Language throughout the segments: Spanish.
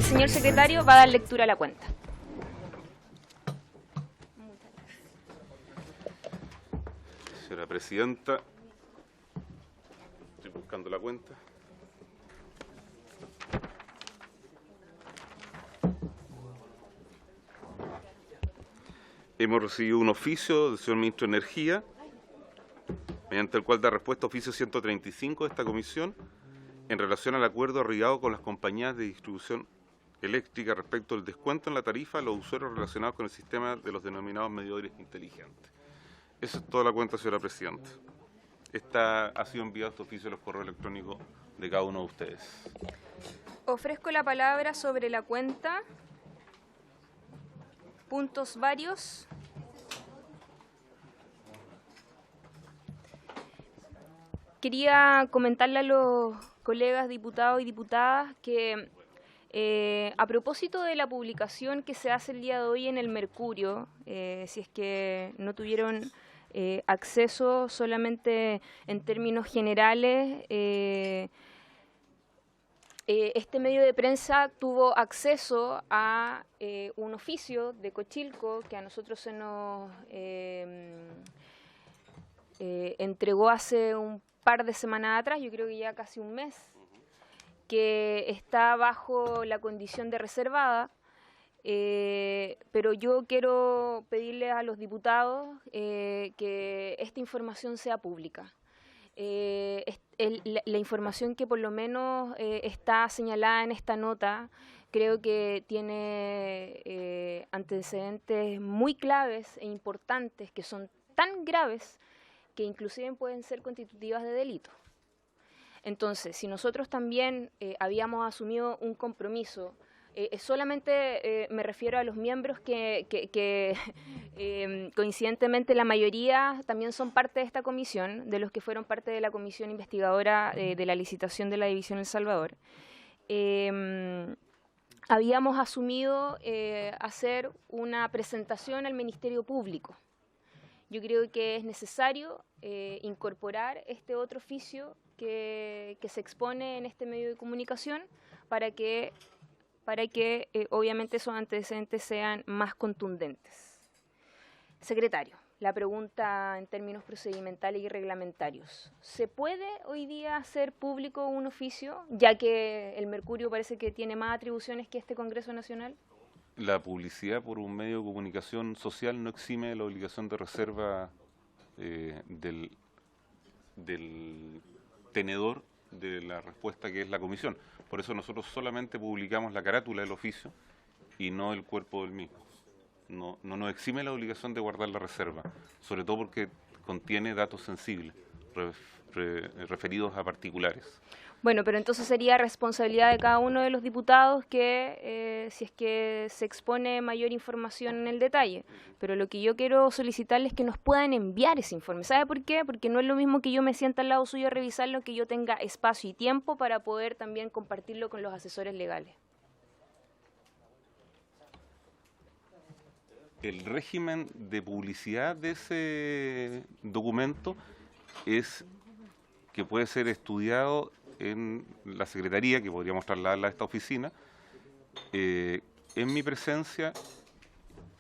el señor secretario va a dar lectura a la cuenta. Señora Presidenta, estoy buscando la cuenta. Hemos recibido un oficio del señor Ministro de Energía, mediante el cual da respuesta a oficio 135 de esta comisión en relación al acuerdo arribado con las compañías de distribución eléctrica respecto del descuento en la tarifa a los usuarios relacionados con el sistema de los denominados medidores inteligentes. Esa es toda la cuenta, señora Presidenta. Esta ha sido enviado este oficio a los correos electrónicos de cada uno de ustedes. Ofrezco la palabra sobre la cuenta. Puntos varios. Quería comentarle a los colegas diputados y diputadas que a propósito de la publicación que se hace el día de hoy en el Mercurio, si es que no tuvieron acceso solamente en términos generales, este medio de prensa tuvo acceso a un oficio de Cochilco que a nosotros se nos entregó hace un par de semanas atrás, yo creo que ya casi un mes, que está bajo la condición de reservada, pero yo quiero pedirle a los diputados que esta información sea pública. La información que por lo menos está señalada en esta nota creo que tiene antecedentes muy claves e importantes que son tan graves que inclusive pueden ser constitutivas de delito. Entonces, si nosotros también habíamos asumido un compromiso, solamente me refiero a los miembros que coincidentemente la mayoría también son parte de esta comisión, de los que fueron parte de la comisión investigadora de la licitación de la División El Salvador. Habíamos asumido hacer una presentación al Ministerio Público. Yo creo que es necesario incorporar este otro oficio que se expone en este medio de comunicación para que obviamente esos antecedentes sean más contundentes. Secretario, la pregunta en términos procedimentales y reglamentarios. ¿Se puede hoy día hacer público un oficio, ya que el Mercurio parece que tiene más atribuciones que este Congreso Nacional? La publicidad por un medio de comunicación social no exime de la obligación de reserva del tenedor de la respuesta que es la comisión. Por eso nosotros solamente publicamos la carátula del oficio y no el cuerpo del mismo. No nos exime la obligación de guardar la reserva, sobre todo porque contiene datos sensibles referidos a particulares. Bueno, pero entonces sería responsabilidad de cada uno de los diputados que, si es que se expone mayor información en el detalle. Pero lo que yo quiero solicitarles es que nos puedan enviar ese informe. ¿Sabe por qué? Porque no es lo mismo que yo me sienta al lado suyo a revisarlo, que yo tenga espacio y tiempo para poder también compartirlo con los asesores legales. El régimen de publicidad de ese documento es que puede ser estudiado en la Secretaría, que podríamos trasladarla a esta oficina, en mi presencia,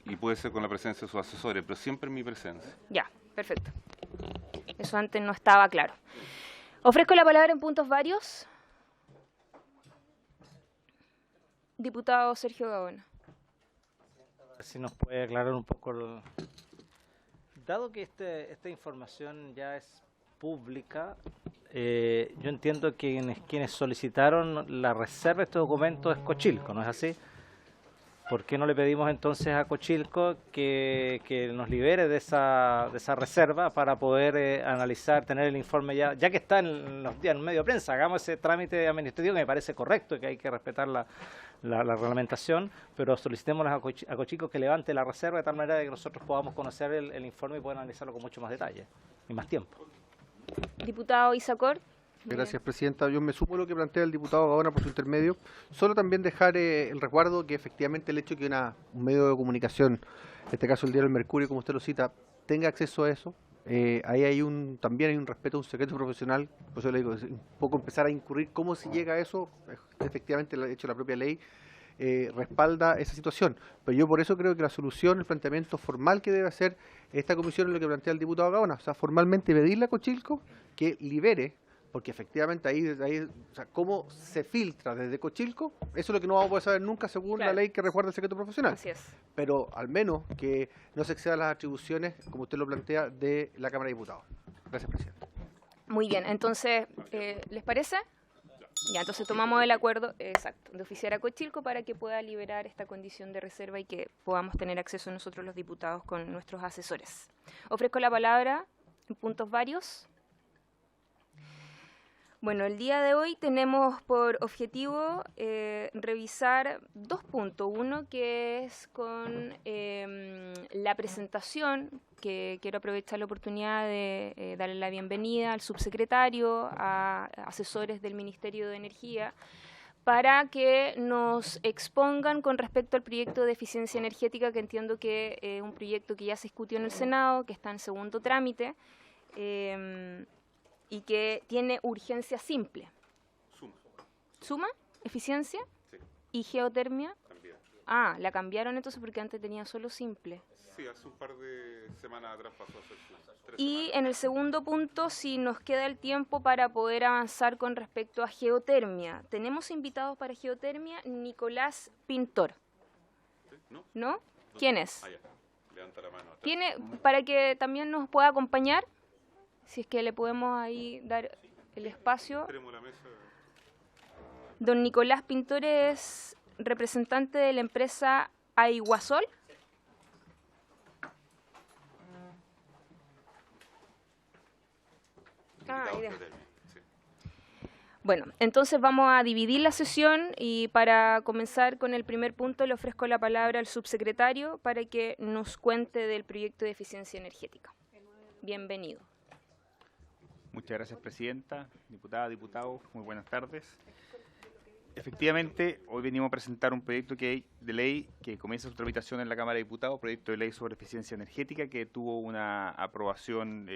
y puede ser con la presencia de sus asesores, pero siempre en mi presencia. Ya, perfecto. Eso antes no estaba claro. Ofrezco la palabra en puntos varios. Diputado Sergio Gaona. Si nos puede aclarar un poco, dado que esta información ya es pública, yo entiendo que quienes solicitaron la reserva de estos documentos es Cochilco, ¿no es así? ¿Por qué no le pedimos entonces a Cochilco que nos libere de esa reserva para poder analizar, tener el informe ya que está en los días en medio de prensa? Hagamos ese trámite administrativo que me parece correcto, que hay que respetar la reglamentación, pero solicitemos a Cochilco que levante la reserva de tal manera de que nosotros podamos conocer el informe y poder analizarlo con mucho más detalle y más tiempo. Diputado Isacor. Gracias, Presidenta. Yo me sumo a lo que plantea el diputado Gaona por su intermedio. Solo también dejar el resguardo que efectivamente el hecho que un medio de comunicación, en este caso el diario El Mercurio, como usted lo cita, tenga acceso a eso. Ahí también hay un respeto a un secreto profesional. Por eso le digo, es un poco empezar a incurrir cómo se llega a eso. Efectivamente, lo ha hecho la propia ley. respalda esa situación. Pero yo por eso creo que la solución, el planteamiento formal que debe hacer esta comisión es lo que plantea el diputado Gaona, o sea, formalmente pedirle a Cochilco que libere, porque efectivamente ahí o sea, cómo se filtra desde Cochilco, eso es lo que no vamos a poder saber nunca según Claro. la ley que resguarda el secreto profesional. Así es. Pero al menos que no se excedan las atribuciones, como usted lo plantea, de la Cámara de Diputados. Gracias, presidente. Muy bien, entonces, ¿les parece? Ya, entonces tomamos el acuerdo, exacto, de oficiar a Cochilco para que pueda liberar esta condición de reserva y que podamos tener acceso nosotros los diputados con nuestros asesores. Ofrezco la palabra en puntos varios. Bueno, el día de hoy tenemos por objetivo revisar 2 puntos. Uno que es con la presentación, que quiero aprovechar la oportunidad de darle la bienvenida al subsecretario, a asesores del Ministerio de Energía, para que nos expongan con respecto al proyecto de eficiencia energética, que entiendo que es un proyecto que ya se discutió en el Senado, que está en segundo trámite, y que tiene urgencia simple. ¿Suma? ¿Eficiencia? Sí. ¿Y geotermia? También. Ah, la cambiaron entonces porque antes tenía solo simple. Sí, hace un par de semanas atrás pasó a ser 3 Y semanas. en el segundo punto, si nos queda el tiempo para poder avanzar con respecto a geotermia. Tenemos invitados para geotermia Nicolás Pintor, ¿Sí? ¿No? ¿no? ¿Quién es? Ah, ya. Levanta la mano. Atrás. Tiene, para que también nos pueda acompañar, si es que le podemos ahí dar el espacio. Tenemos la mesa. Don Nicolás Pintor es representante de la empresa Aiguasol. Invitados idea. de término, sí. Bueno, entonces vamos a dividir la sesión y para comenzar con el primer punto le ofrezco la palabra al subsecretario para que nos cuente del proyecto de eficiencia energética. Bienvenido. Muchas gracias, presidenta, diputada, diputados, muy buenas tardes. Efectivamente, hoy venimos a presentar un proyecto de ley que comienza su tramitación en la Cámara de Diputados, proyecto de ley sobre eficiencia energética que tuvo una aprobación,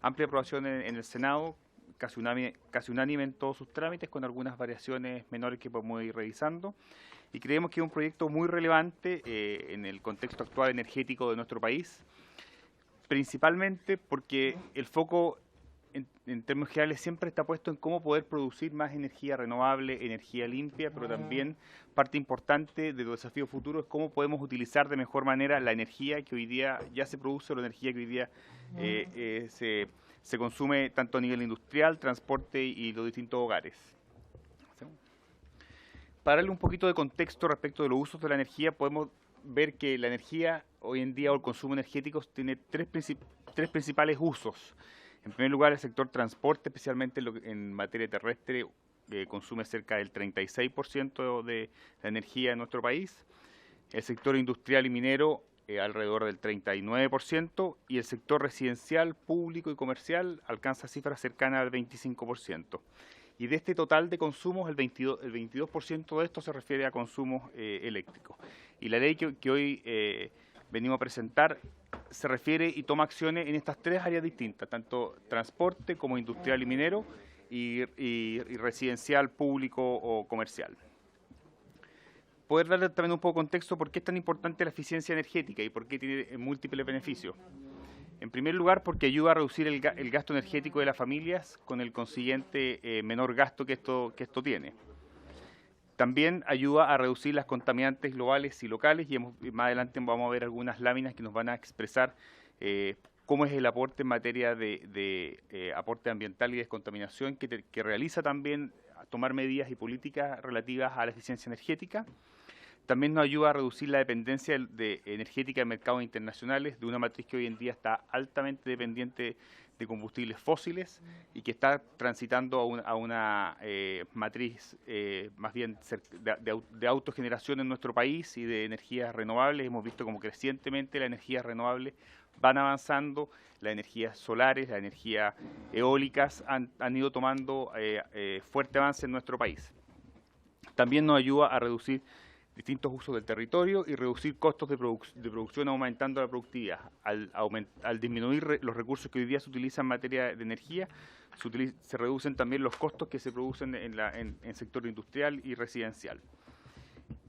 amplia aprobación en el Senado, casi unánime en todos sus trámites, con algunas variaciones menores que podemos ir revisando. Y creemos que es un proyecto muy relevante en el contexto actual energético de nuestro país, principalmente porque el foco en términos generales siempre está puesto en cómo poder producir más energía renovable, energía limpia, pero también parte importante de los desafíos futuros es cómo podemos utilizar de mejor manera la energía que hoy día ya se produce, o la energía que hoy día se consume tanto a nivel industrial, transporte y los distintos hogares. Para darle un poquito de contexto respecto de los usos de la energía, podemos ver que la energía hoy en día o el consumo energético tiene tres principales usos. En primer lugar, el sector transporte, especialmente en materia terrestre, consume cerca del 36% de la energía en nuestro país. El sector industrial y minero, alrededor del 39%, y el sector residencial, público y comercial alcanza cifras cercanas al 25%. Y de este total de consumos, el 22% de esto se refiere a consumos eléctricos. Y la ley que hoy venimos a presentar se refiere y toma acciones en estas 3 áreas distintas, tanto transporte como industrial y minero, y residencial, público o comercial. Poder darle también un poco de contexto por qué es tan importante la eficiencia energética y por qué tiene múltiples beneficios. En primer lugar, porque ayuda a reducir el gasto energético de las familias con el consiguiente menor gasto que esto tiene. También ayuda a reducir las contaminantes globales y locales, y más adelante vamos a ver algunas láminas que nos van a expresar cómo es el aporte en materia de aporte ambiental y descontaminación que realiza también tomar medidas y políticas relativas a la eficiencia energética. También nos ayuda a reducir la dependencia energética de mercados internacionales, de una matriz que hoy en día está altamente dependiente de combustibles fósiles y que está transitando a una matriz más bien de autogeneración en nuestro país y de energías renovables. Hemos visto como crecientemente las energías renovables van avanzando, las energías solares, las energías eólicas han ido tomando fuerte avance en nuestro país. También nos ayuda a reducir distintos usos del territorio y reducir costos de producción aumentando la productividad. Al disminuir los recursos que hoy día se utilizan en materia de energía, se reducen también los costos que se producen en el sector industrial y residencial.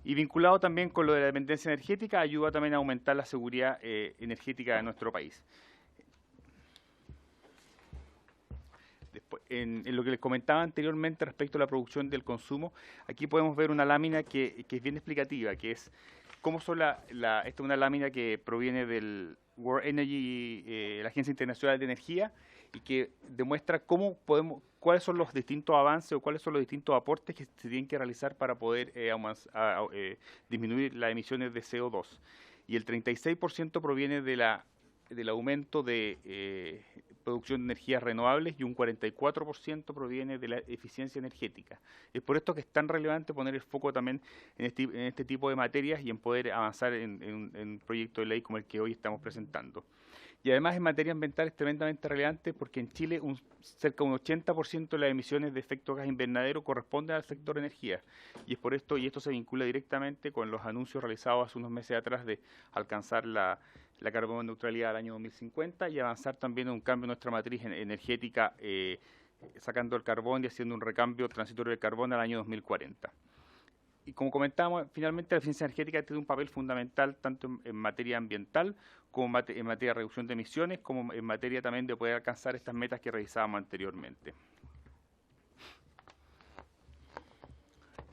Y vinculado también con lo de la dependencia energética, ayuda también a aumentar la seguridad energética de nuestro país. Después, en lo que les comentaba anteriormente respecto a la producción del consumo, aquí podemos ver una lámina que es bien explicativa, que es cómo son esta es una lámina que proviene del World Energy, la Agencia Internacional de Energía, y que demuestra cuáles son los distintos avances o cuáles son los distintos aportes que se tienen que realizar para poder disminuir las emisiones de CO2. Y el 36% proviene del aumento de producción de energías renovables y un 44% proviene de la eficiencia energética. Es por esto que es tan relevante poner el foco también en este tipo de materias y en poder avanzar en un proyecto de ley como el que hoy estamos presentando. Y además en materia ambiental es tremendamente relevante porque en Chile cerca de un 80% de las emisiones de efecto gas invernadero corresponden al sector energía. Y es por esto, y esto se vincula directamente con los anuncios realizados hace unos meses atrás de alcanzar la carbono neutralidad al año 2050 y avanzar también en un cambio en nuestra matriz energética, sacando el carbón y haciendo un recambio transitorio del carbón al año 2040. Y como comentábamos, finalmente la eficiencia energética tiene un papel fundamental tanto en materia ambiental como en materia de reducción de emisiones, como en materia también de poder alcanzar estas metas que revisábamos anteriormente.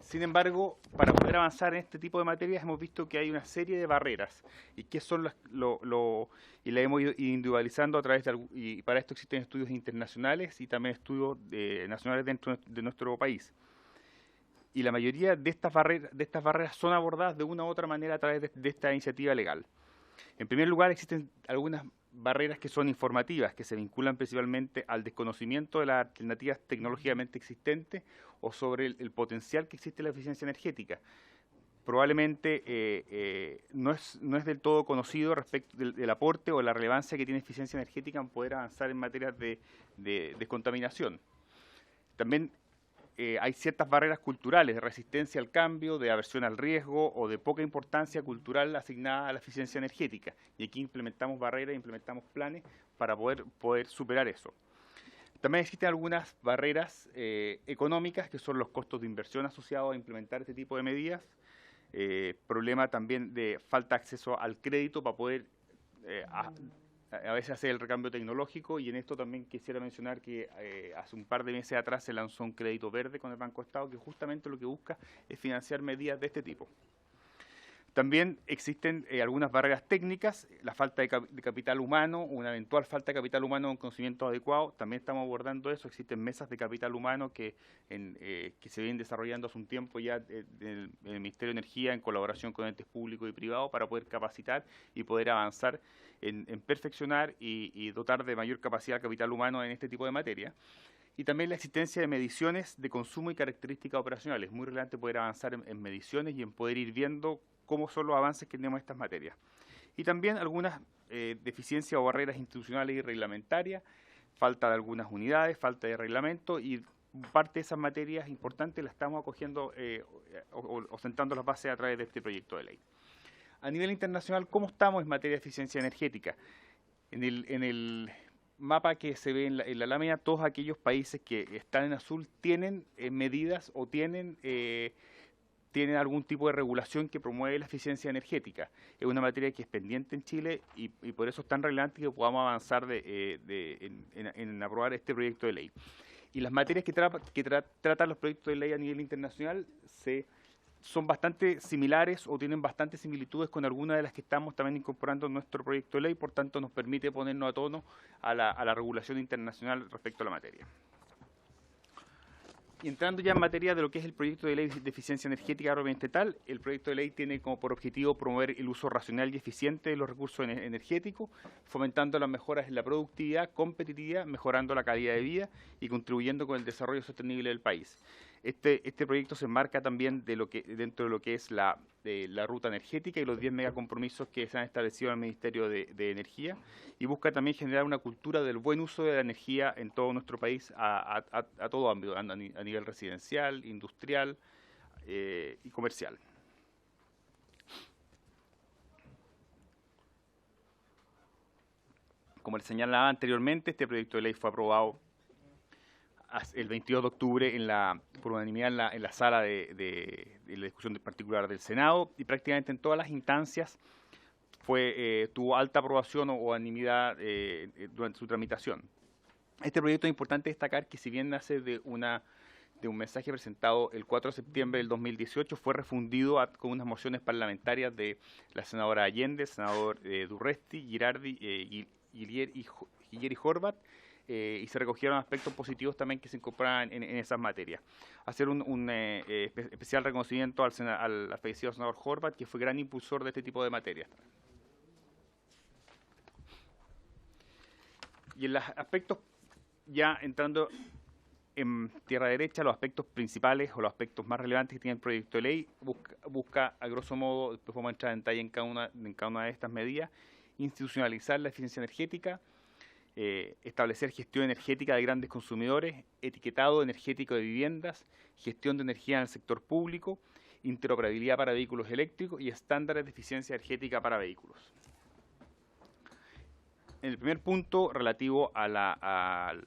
Sin embargo, para poder avanzar en este tipo de materias hemos visto que hay una serie de barreras y que son y las hemos ido individualizando a través y para esto existen estudios internacionales y también estudios nacionales dentro de nuestro país. Y la mayoría de estas barreras son abordadas de una u otra manera a través de esta iniciativa legal. En primer lugar, existen algunas barreras que son informativas, que se vinculan principalmente al desconocimiento de las alternativas tecnológicamente existentes o sobre el potencial que existe en la eficiencia energética. Probablemente no es del todo conocido respecto del aporte o la relevancia que tiene eficiencia energética en poder avanzar en materias de descontaminación. También hay ciertas barreras culturales de resistencia al cambio, de aversión al riesgo o de poca importancia cultural asignada a la eficiencia energética. Y aquí implementamos barreras, implementamos planes para poder superar eso. También existen algunas barreras económicas, que son los costos de inversión asociados a implementar este tipo de medidas. Problema también de falta de acceso al crédito para poder a veces hacer el recambio tecnológico, y en esto también quisiera mencionar que hace un par de meses atrás se lanzó un crédito verde con el Banco Estado que justamente lo que busca es financiar medidas de este tipo. También existen algunas barreras técnicas, la falta de capital humano, una eventual falta de capital humano con conocimiento adecuado, también estamos abordando eso. Existen mesas de capital humano que se vienen desarrollando hace un tiempo ya en el Ministerio de Energía en colaboración con entes públicos y privados para poder capacitar y poder avanzar en perfeccionar y dotar de mayor capacidad al capital humano en este tipo de materia. Y también la existencia de mediciones de consumo y características operacionales. Muy relevante poder avanzar en mediciones y en poder ir viendo cómo son los avances que tenemos en estas materias. Y también algunas deficiencias o barreras institucionales y reglamentarias, falta de algunas unidades, falta de reglamento, y parte de esas materias importantes las estamos acogiendo o sentando las bases a través de este proyecto de ley. A nivel internacional, ¿cómo estamos en materia de eficiencia energética? En el mapa que se ve en la lámina, todos aquellos países que están en azul tienen medidas o tienen algún tipo de regulación que promueve la eficiencia energética. Es una materia que es pendiente en Chile y por eso es tan relevante que podamos avanzar en aprobar este proyecto de ley. Y las materias que tratan los proyectos de ley a nivel internacional son bastante similares o tienen bastantes similitudes con algunas de las que estamos también incorporando en nuestro proyecto de ley, por tanto nos permite ponernos a tono a la regulación internacional respecto a la materia. Y entrando ya en materia de lo que es el proyecto de ley de eficiencia energética propiamente tal, el proyecto de ley tiene como por objetivo promover el uso racional y eficiente de los recursos energéticos, fomentando las mejoras en la productividad, competitividad, mejorando la calidad de vida y contribuyendo con el desarrollo sostenible del país. Este proyecto se enmarca también dentro de lo que es la ruta energética y los 10 megacompromisos que se han establecido en el Ministerio de Energía, y busca también generar una cultura del buen uso de la energía en todo nuestro país a todo ámbito, a nivel residencial, industrial y comercial. Como les señalaba anteriormente, este proyecto de ley fue aprobado el 22 de octubre por unanimidad en la sala de la discusión particular del Senado, y prácticamente en todas las instancias tuvo alta aprobación o unanimidad durante su tramitación. Este proyecto es importante destacar que, si bien nace de un mensaje presentado el 4 de septiembre del 2018, fue refundido con unas mociones parlamentarias de la senadora Allende, el senador Durresti, Girardi, Guillier y Horvat, y se recogieron aspectos positivos también que se incorporaban en esas materias. Hacer un especial reconocimiento al fallecido senador Horvat, que fue gran impulsor de este tipo de materias. Y en los aspectos, ya entrando en tierra derecha, los aspectos principales o los aspectos más relevantes que tiene el proyecto de ley, busca a grosso modo, después vamos a entrar en detalle en cada una de estas medidas, institucionalizar la eficiencia energética, establecer gestión energética de grandes consumidores, etiquetado energético de viviendas, gestión de energía en el sector público, interoperabilidad para vehículos eléctricos y estándares de eficiencia energética para vehículos. En el primer punto, relativo a la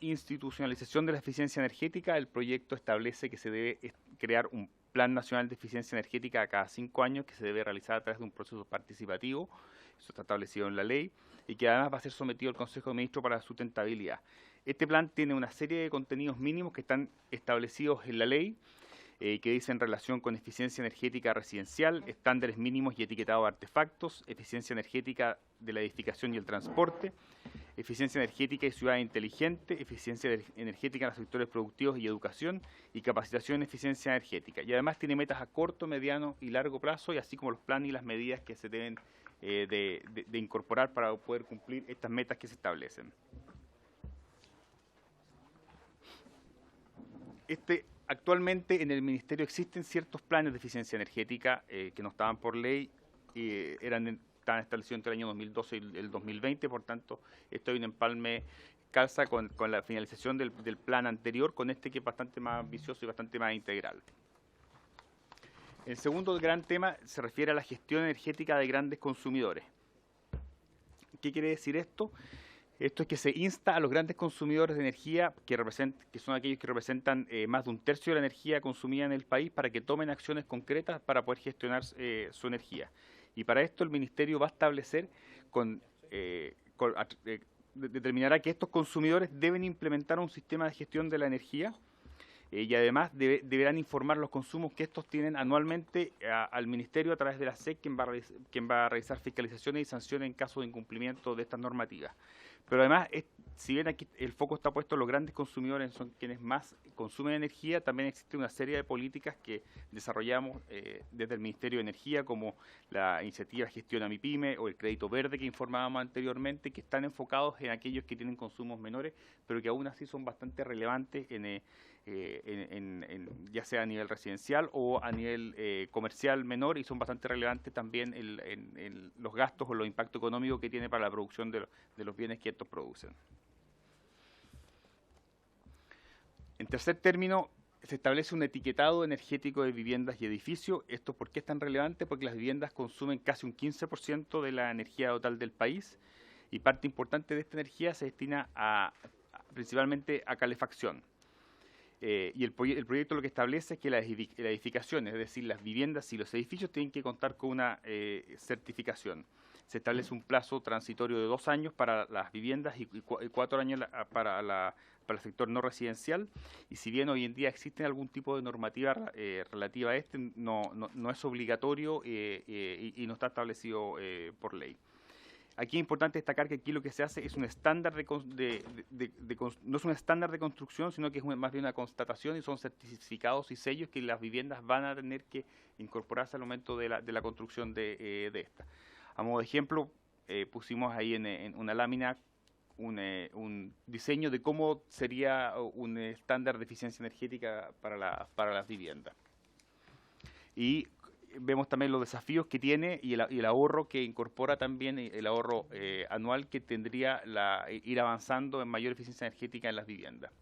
institucionalización de la eficiencia energética, el proyecto establece que se debe crear un Plan Nacional de Eficiencia Energética a cada 5 años, que se debe realizar a través de un proceso participativo. Eso está establecido en la ley, y que además va a ser sometido al Consejo de Ministros para la sustentabilidad. Este plan tiene una serie de contenidos mínimos que están establecidos en la ley, que dicen relación con eficiencia energética residencial, estándares mínimos y etiquetado de artefactos, eficiencia energética de la edificación y el transporte, eficiencia energética y ciudad inteligente, eficiencia energética en los sectores productivos y educación, y capacitación en eficiencia energética. Y además tiene metas a corto, mediano y largo plazo, y así como los planes y las medidas que se deben de incorporar para poder cumplir estas metas que se establecen. Actualmente en el Ministerio existen ciertos planes de eficiencia energética que no estaban por ley, estaban establecidos entre el año 2012 y el 2020, por tanto, esto hay un empalme, calza con la finalización del plan anterior, con este que es bastante más ambicioso y bastante más integral. El segundo gran tema se refiere a la gestión energética de grandes consumidores. ¿Qué quiere decir esto? Esto es que se insta a los grandes consumidores de energía, que son aquellos que representan más de 1/3 de la energía consumida en el país, para que tomen acciones concretas para poder gestionar su energía. Y para esto el Ministerio va a establecer, determinará que estos consumidores deben implementar un sistema de gestión de la energía, y además deberán informar los consumos que estos tienen anualmente al Ministerio a través de la SEC, quien va a realizar fiscalizaciones y sanciones en caso de incumplimiento de estas normativas. Pero además, si bien aquí el foco está puesto en los grandes consumidores, son quienes más consumen energía, también existe una serie de políticas que desarrollamos desde el Ministerio de Energía, como la iniciativa Gestiona Mi Pyme o el Crédito Verde que informábamos anteriormente, que están enfocados en aquellos que tienen consumos menores, pero que aún así son bastante relevantes ya sea a nivel residencial o a nivel comercial menor, y son bastante relevantes también en los gastos o los impactos económicos que tiene para la producción de los bienes que estos producen. En tercer término, se establece un etiquetado energético de viviendas y edificios. ¿Esto por qué es tan relevante? Porque las viviendas consumen casi un 15% de la energía total del país, y parte importante de esta energía se destina principalmente a calefacción. Y el proyecto lo que establece es que las edificaciones, es decir, las viviendas y los edificios, tienen que contar con una certificación. Se establece un plazo transitorio de 2 años para las viviendas y 4 años para el sector no residencial, y si bien hoy en día existe algún tipo de normativa relativa a este, no es obligatorio y no está establecido por ley. Aquí es importante destacar que aquí lo que se hace es un estándar no es un estándar de construcción, sino que es más bien una constatación, y son certificados y sellos que las viviendas van a tener que incorporarse al momento de la construcción de esta. A modo de ejemplo, pusimos ahí en una lámina un diseño de cómo sería un estándar de eficiencia energética para las viviendas. Y vemos también los desafíos que tiene y el ahorro que incorpora también, el ahorro anual que tendría ir avanzando en mayor eficiencia energética en las viviendas.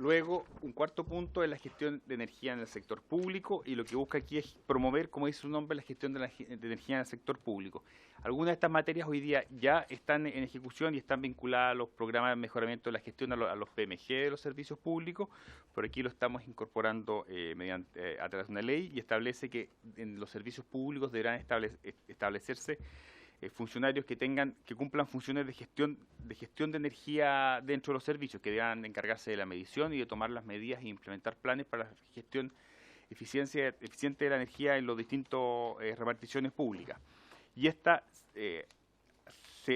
Luego, un cuarto punto es la gestión de energía en el sector público, y lo que busca aquí es promover, como dice su nombre, la gestión de energía en el sector público. Algunas de estas materias hoy día ya están en ejecución y están vinculadas a los programas de mejoramiento de la gestión, a los PMG de los servicios públicos. Por aquí lo estamos incorporando a través de una ley, y establece que en los servicios públicos deberán establecerse funcionarios que cumplan funciones de gestión de energía dentro de los servicios, que deban encargarse de la medición y de tomar las medidas e implementar planes para la gestión eficiente de la energía en las distintas reparticiones públicas. Y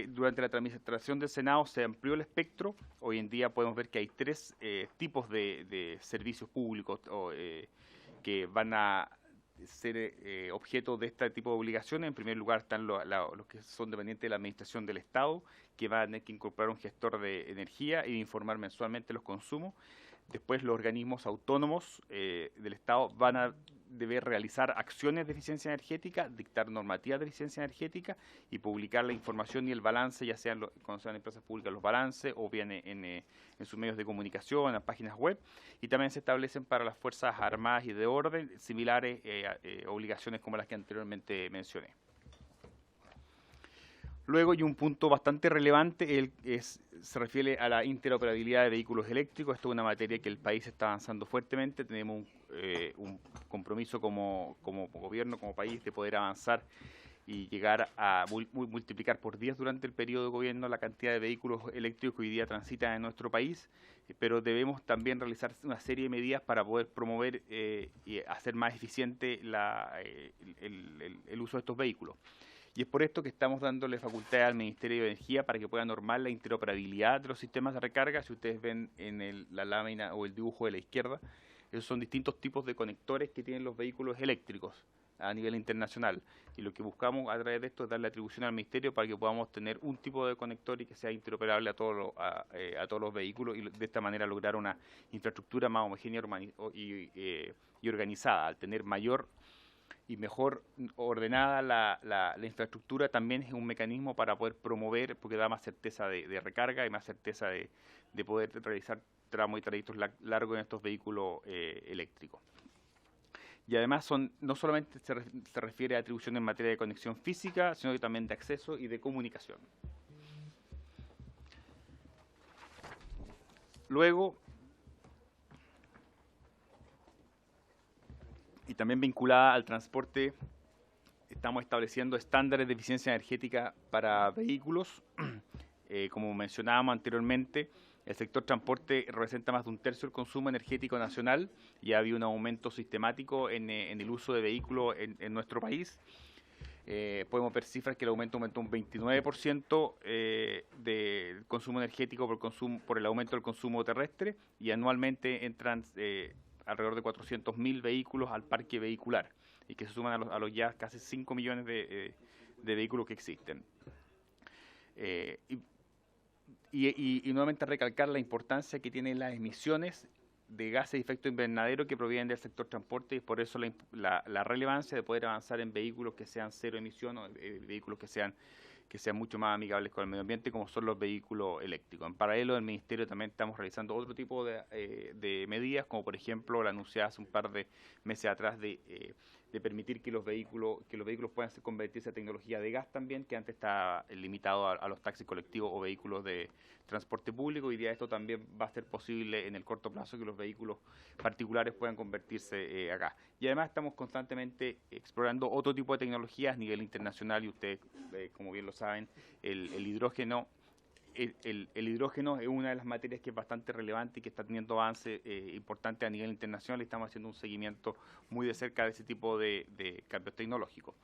durante la administración del Senado se amplió el espectro. Hoy en día podemos ver que hay 3 tipos de servicios públicos que van a ser objeto de este tipo de obligaciones. En primer lugar están los que son dependientes de la administración del Estado, que van a tener que incorporar un gestor de energía y de informar mensualmente los consumos. Después, los organismos autónomos del Estado van a deber realizar acciones de eficiencia energética, dictar normativas de eficiencia energética y publicar la información y el balance, ya sean cuando sean empresas públicas los balances, o bien en sus medios de comunicación, en las páginas web. Y también se establecen para las Fuerzas Armadas y de Orden similares obligaciones como las que anteriormente mencioné. Luego, y un punto bastante relevante, se refiere a la interoperabilidad de vehículos eléctricos. Esto es una materia que el país está avanzando fuertemente. Tenemos un compromiso como gobierno, como país, de poder avanzar y llegar a multiplicar por 10 durante el periodo de gobierno la cantidad de vehículos eléctricos que hoy día transitan en nuestro país, pero debemos también realizar una serie de medidas para poder promover y hacer más eficiente el uso de estos vehículos. Y es por esto que estamos dándole facultad al Ministerio de Energía para que pueda normar la interoperabilidad de los sistemas de recarga. Si ustedes ven en la lámina o el dibujo de la izquierda, esos son distintos tipos de conectores que tienen los vehículos eléctricos a nivel internacional. Y lo que buscamos a través de esto es darle atribución al Ministerio para que podamos tener un tipo de conector y que sea interoperable a todos los vehículos, y de esta manera lograr una infraestructura más homogénea y organizada. Al tener mayor y mejor ordenada la infraestructura, también es un mecanismo para poder promover, porque da más certeza de recarga y más certeza de poder realizar tramos y trayectos largos en estos vehículos eléctricos. Y además no solamente se refiere a atribución en materia de conexión física, sino que también de acceso y de comunicación. Luego, y también vinculada al transporte, estamos estableciendo estándares de eficiencia energética para vehículos. Como mencionábamos anteriormente, el sector transporte representa más de 1/3 del consumo energético nacional, y ha habido un aumento sistemático en el uso de vehículos en nuestro país. Podemos ver cifras que el aumento aumentó un 29% del consumo energético por el aumento del consumo terrestre, y anualmente entran alrededor de 400.000 vehículos al parque vehicular, y que se suman a los ya casi 5 millones de vehículos que existen. Y nuevamente recalcar la importancia que tienen las emisiones de gases de efecto invernadero que provienen del sector transporte, y por eso la relevancia de poder avanzar en vehículos que sean cero emisión, o vehículos que sean mucho más amigables con el medio ambiente, como son los vehículos eléctricos. En paralelo, en el Ministerio también estamos realizando otro tipo de medidas, como por ejemplo la anunciada hace un par de meses atrás de permitir que los vehículos puedan convertirse a tecnología de gas también, que antes estaba limitado a los taxis colectivos o vehículos de transporte público. Hoy día esto también va a ser posible en el corto plazo, que los vehículos particulares puedan convertirse acá. Y además estamos constantemente explorando otro tipo de tecnologías a nivel internacional, y ustedes, como bien lo saben, el hidrógeno. El hidrógeno es una de las materias que es bastante relevante y que está teniendo avance importante a nivel internacional, y estamos haciendo un seguimiento muy de cerca de ese tipo de cambios tecnológicos.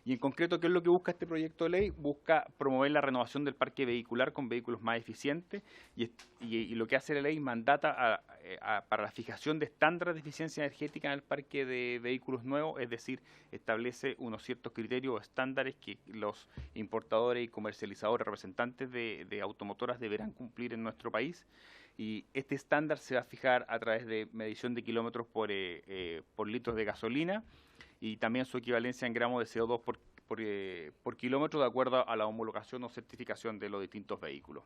Y en concreto, ¿qué es lo que busca este proyecto de ley? Busca promover la renovación del parque vehicular con vehículos más eficientes, y lo que hace la ley mandata para la fijación de estándares de eficiencia energética en el parque de vehículos nuevos, es decir, establece unos ciertos criterios o estándares que los importadores y comercializadores, representantes de automotoras, deberán cumplir en nuestro país. Y este estándar se va a fijar a través de medición de kilómetros por litros de gasolina, y también su equivalencia en gramos de CO2 por kilómetro, de acuerdo a la homologación o certificación de los distintos vehículos.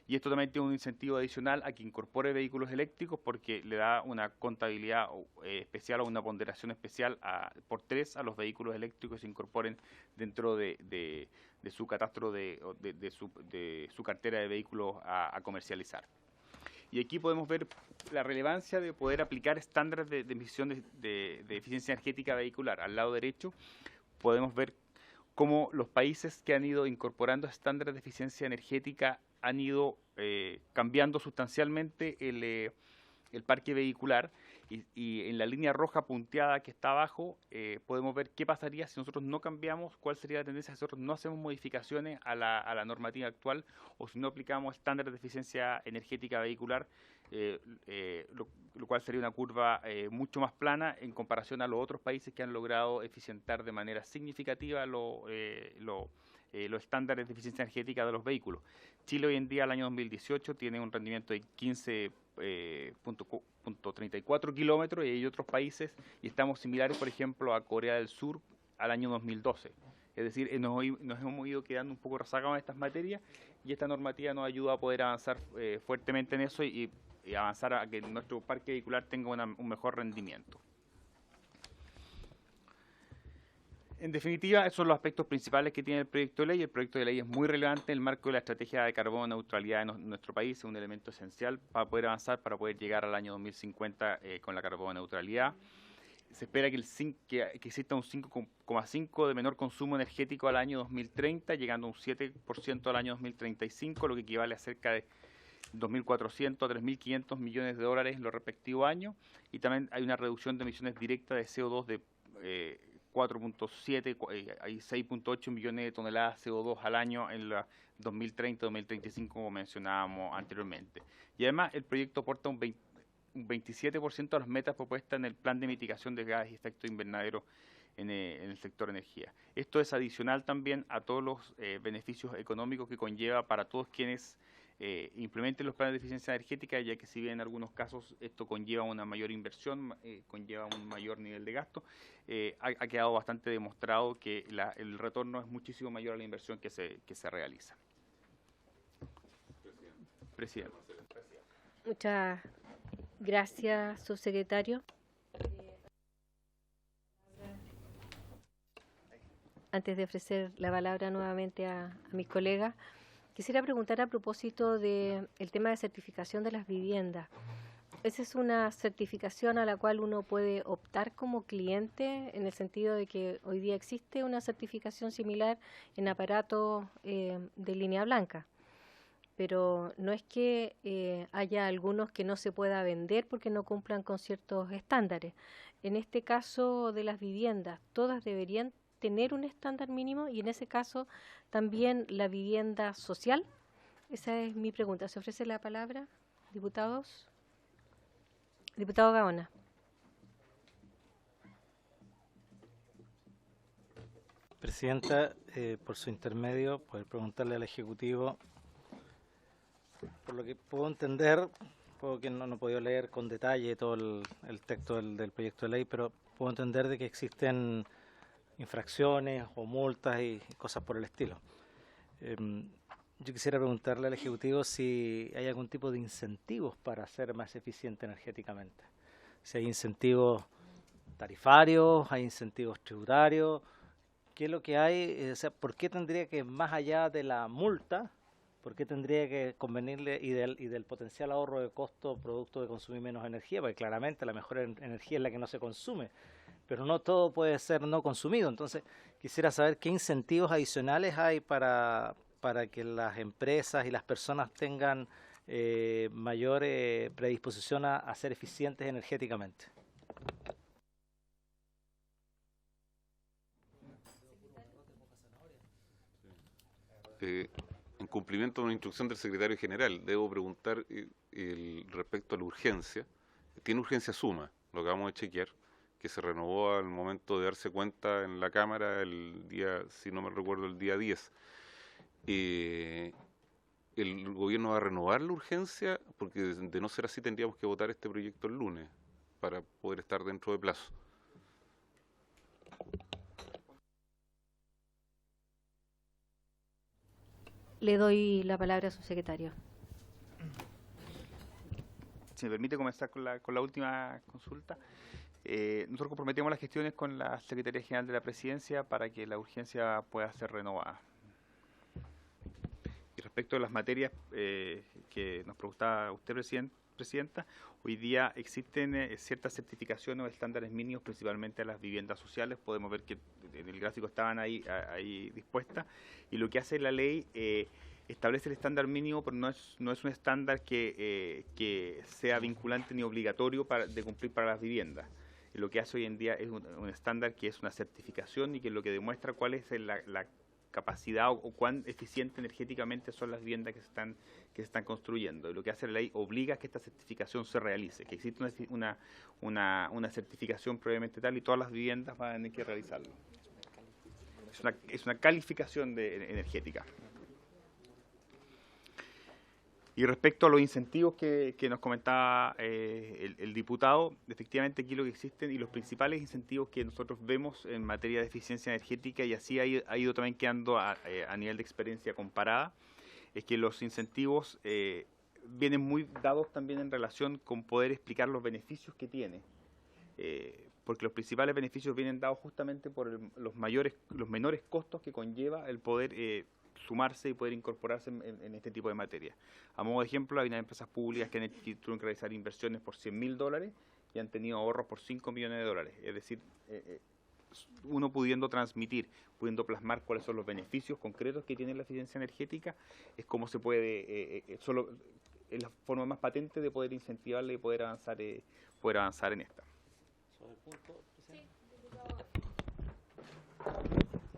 Y esto también tiene un incentivo adicional a que incorpore vehículos eléctricos porque le da una contabilidad especial o una ponderación especial por 3 a los vehículos eléctricos que se incorporen dentro de su catastro de su cartera de vehículos a comercializar. Y aquí podemos ver la relevancia de poder aplicar estándares de emisión de eficiencia energética vehicular. Al lado derecho podemos ver cómo los países que han ido incorporando estándares de eficiencia energética han ido cambiando sustancialmente el parque vehicular, y en la línea roja punteada que está abajo podemos ver qué pasaría si nosotros no cambiamos, cuál sería la tendencia si nosotros no hacemos modificaciones a la normativa actual, o si no aplicamos estándares de eficiencia energética vehicular, lo cual sería una curva mucho más plana en comparación a los otros países que han logrado eficientar de manera significativa los estándares de eficiencia energética de los vehículos. Chile hoy en día, al año 2018, tiene un rendimiento de 15.34 kilómetros, y hay otros países, y estamos similares, por ejemplo, a Corea del Sur al año 2012. Es decir, nos hemos ido quedando un poco rezagados en estas materias, y esta normativa nos ayuda a poder avanzar fuertemente en eso y avanzar a que nuestro parque vehicular tenga un mejor rendimiento. En definitiva, esos son los aspectos principales que tiene el proyecto de ley. El proyecto de ley es muy relevante en el marco de la estrategia de carbono neutralidad en nuestro país. Es un elemento esencial para poder avanzar, para poder llegar al año 2050 con la carbono neutralidad. Se espera que exista un 5,5 de menor consumo energético al año 2030, llegando a un 7% al año 2035, lo que equivale a cerca de 2.400 a 3.500 millones de dólares en los respectivos años. Y también hay una reducción de emisiones directas de CO2 de 4.7, hay 6.8 millones de toneladas de CO2 al año en la 2030-2035, como mencionábamos anteriormente. Y además el proyecto aporta un 27% a las metas propuestas en el plan de mitigación de gases y efecto invernadero en el sector energía. Esto es adicional también a todos los beneficios económicos que conlleva para todos quienes implementen los planes de eficiencia energética, ya que si bien en algunos casos esto conlleva una mayor inversión, conlleva un mayor nivel de gasto, ha quedado bastante demostrado que el retorno es muchísimo mayor a la inversión que se realiza. Presidente. Muchas gracias, subsecretario. Antes de ofrecer la palabra nuevamente a mis colegas, quisiera preguntar a propósito del tema de certificación de las viviendas. Esa es una certificación a la cual uno puede optar como cliente, en el sentido de que hoy día existe una certificación similar en aparatos de línea blanca. Pero no es que haya algunos que no se pueda vender porque no cumplan con ciertos estándares. En este caso de las viviendas, todas deberían tener un estándar mínimo, y en ese caso también la vivienda social. Esa es mi pregunta. ¿Se ofrece la palabra, diputados? Diputado Gaona. Presidenta, por su intermedio, poder preguntarle al Ejecutivo, por lo que puedo entender, que no he podido leer con detalle todo el texto del proyecto de ley, pero puedo entender de que existen infracciones o multas y cosas por el estilo. Yo quisiera preguntarle al Ejecutivo si hay algún tipo de incentivos para ser más eficiente energéticamente. Si hay incentivos tarifarios, hay incentivos tributarios, ¿qué es lo que hay? O sea, ¿por qué tendría que, más allá de la multa, por qué tendría que convenirle y del potencial ahorro de costo producto de consumir menos energía? Porque claramente la mejor energía es la que no se consume, pero no todo puede ser no consumido. Entonces, quisiera saber qué incentivos adicionales hay para que las empresas y las personas tengan mayor predisposición a ser eficientes energéticamente. En cumplimiento de una instrucción del secretario general, debo preguntar respecto a la urgencia. Tiene urgencia suma, lo acabamos de chequear, que se renovó al momento de darse cuenta en la Cámara el día, si no me recuerdo, el día 10. ¿El gobierno va a renovar la urgencia? Porque de no ser así tendríamos que votar este proyecto el lunes para poder estar dentro de plazo. Le doy la palabra a su secretario. si me permite comenzar con la última consulta. Nosotros comprometemos las gestiones con la Secretaría General de la Presidencia para que la urgencia pueda ser renovada. Y respecto a las materias que nos preguntaba usted, Presidenta, hoy día existen ciertas certificaciones o estándares mínimos, principalmente a las viviendas sociales. Podemos ver que en el gráfico estaban ahí dispuestas. Y lo que hace la ley establece el estándar mínimo, pero no es un estándar que sea vinculante ni obligatorio de cumplir para las viviendas. Y lo que hace hoy en día es un estándar que es una certificación y que es lo que demuestra cuál es la capacidad o cuán eficiente energéticamente son las viviendas que se están construyendo. Y lo que hace la ley obliga a que esta certificación se realice, que existe una certificación previamente tal y todas las viviendas van a tener que realizarlo. Es una calificación energética. Y respecto a los incentivos que nos comentaba el diputado, efectivamente aquí lo que existen y los principales incentivos que nosotros vemos en materia de eficiencia energética, y así ha ido también quedando a nivel de experiencia comparada, es que los incentivos vienen muy dados también en relación con poder explicar los beneficios que tiene. Porque los principales beneficios vienen dados justamente por los menores costos que conlleva el poder sumarse y poder incorporarse en este tipo de materia. A modo de ejemplo, hay unas empresas públicas que tuvieron que realizar inversiones por $100.000 y han tenido ahorros por $5 millones. Es decir, uno pudiendo transmitir, pudiendo plasmar cuáles son los beneficios concretos que tiene la eficiencia energética, es como se puede, es la forma más patente de poder incentivarle y poder avanzar en esta. ¿Sobre el punto, presidente?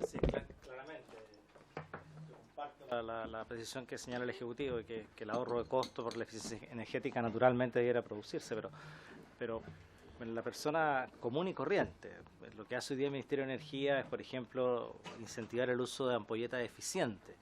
Sí, claramente. Yo comparto la precisión que señala el Ejecutivo y que el ahorro de costo por la eficiencia energética naturalmente debiera producirse, pero en la persona común y corriente, lo que hace hoy día el Ministerio de Energía es, por ejemplo, incentivar el uso de ampolletas eficientes.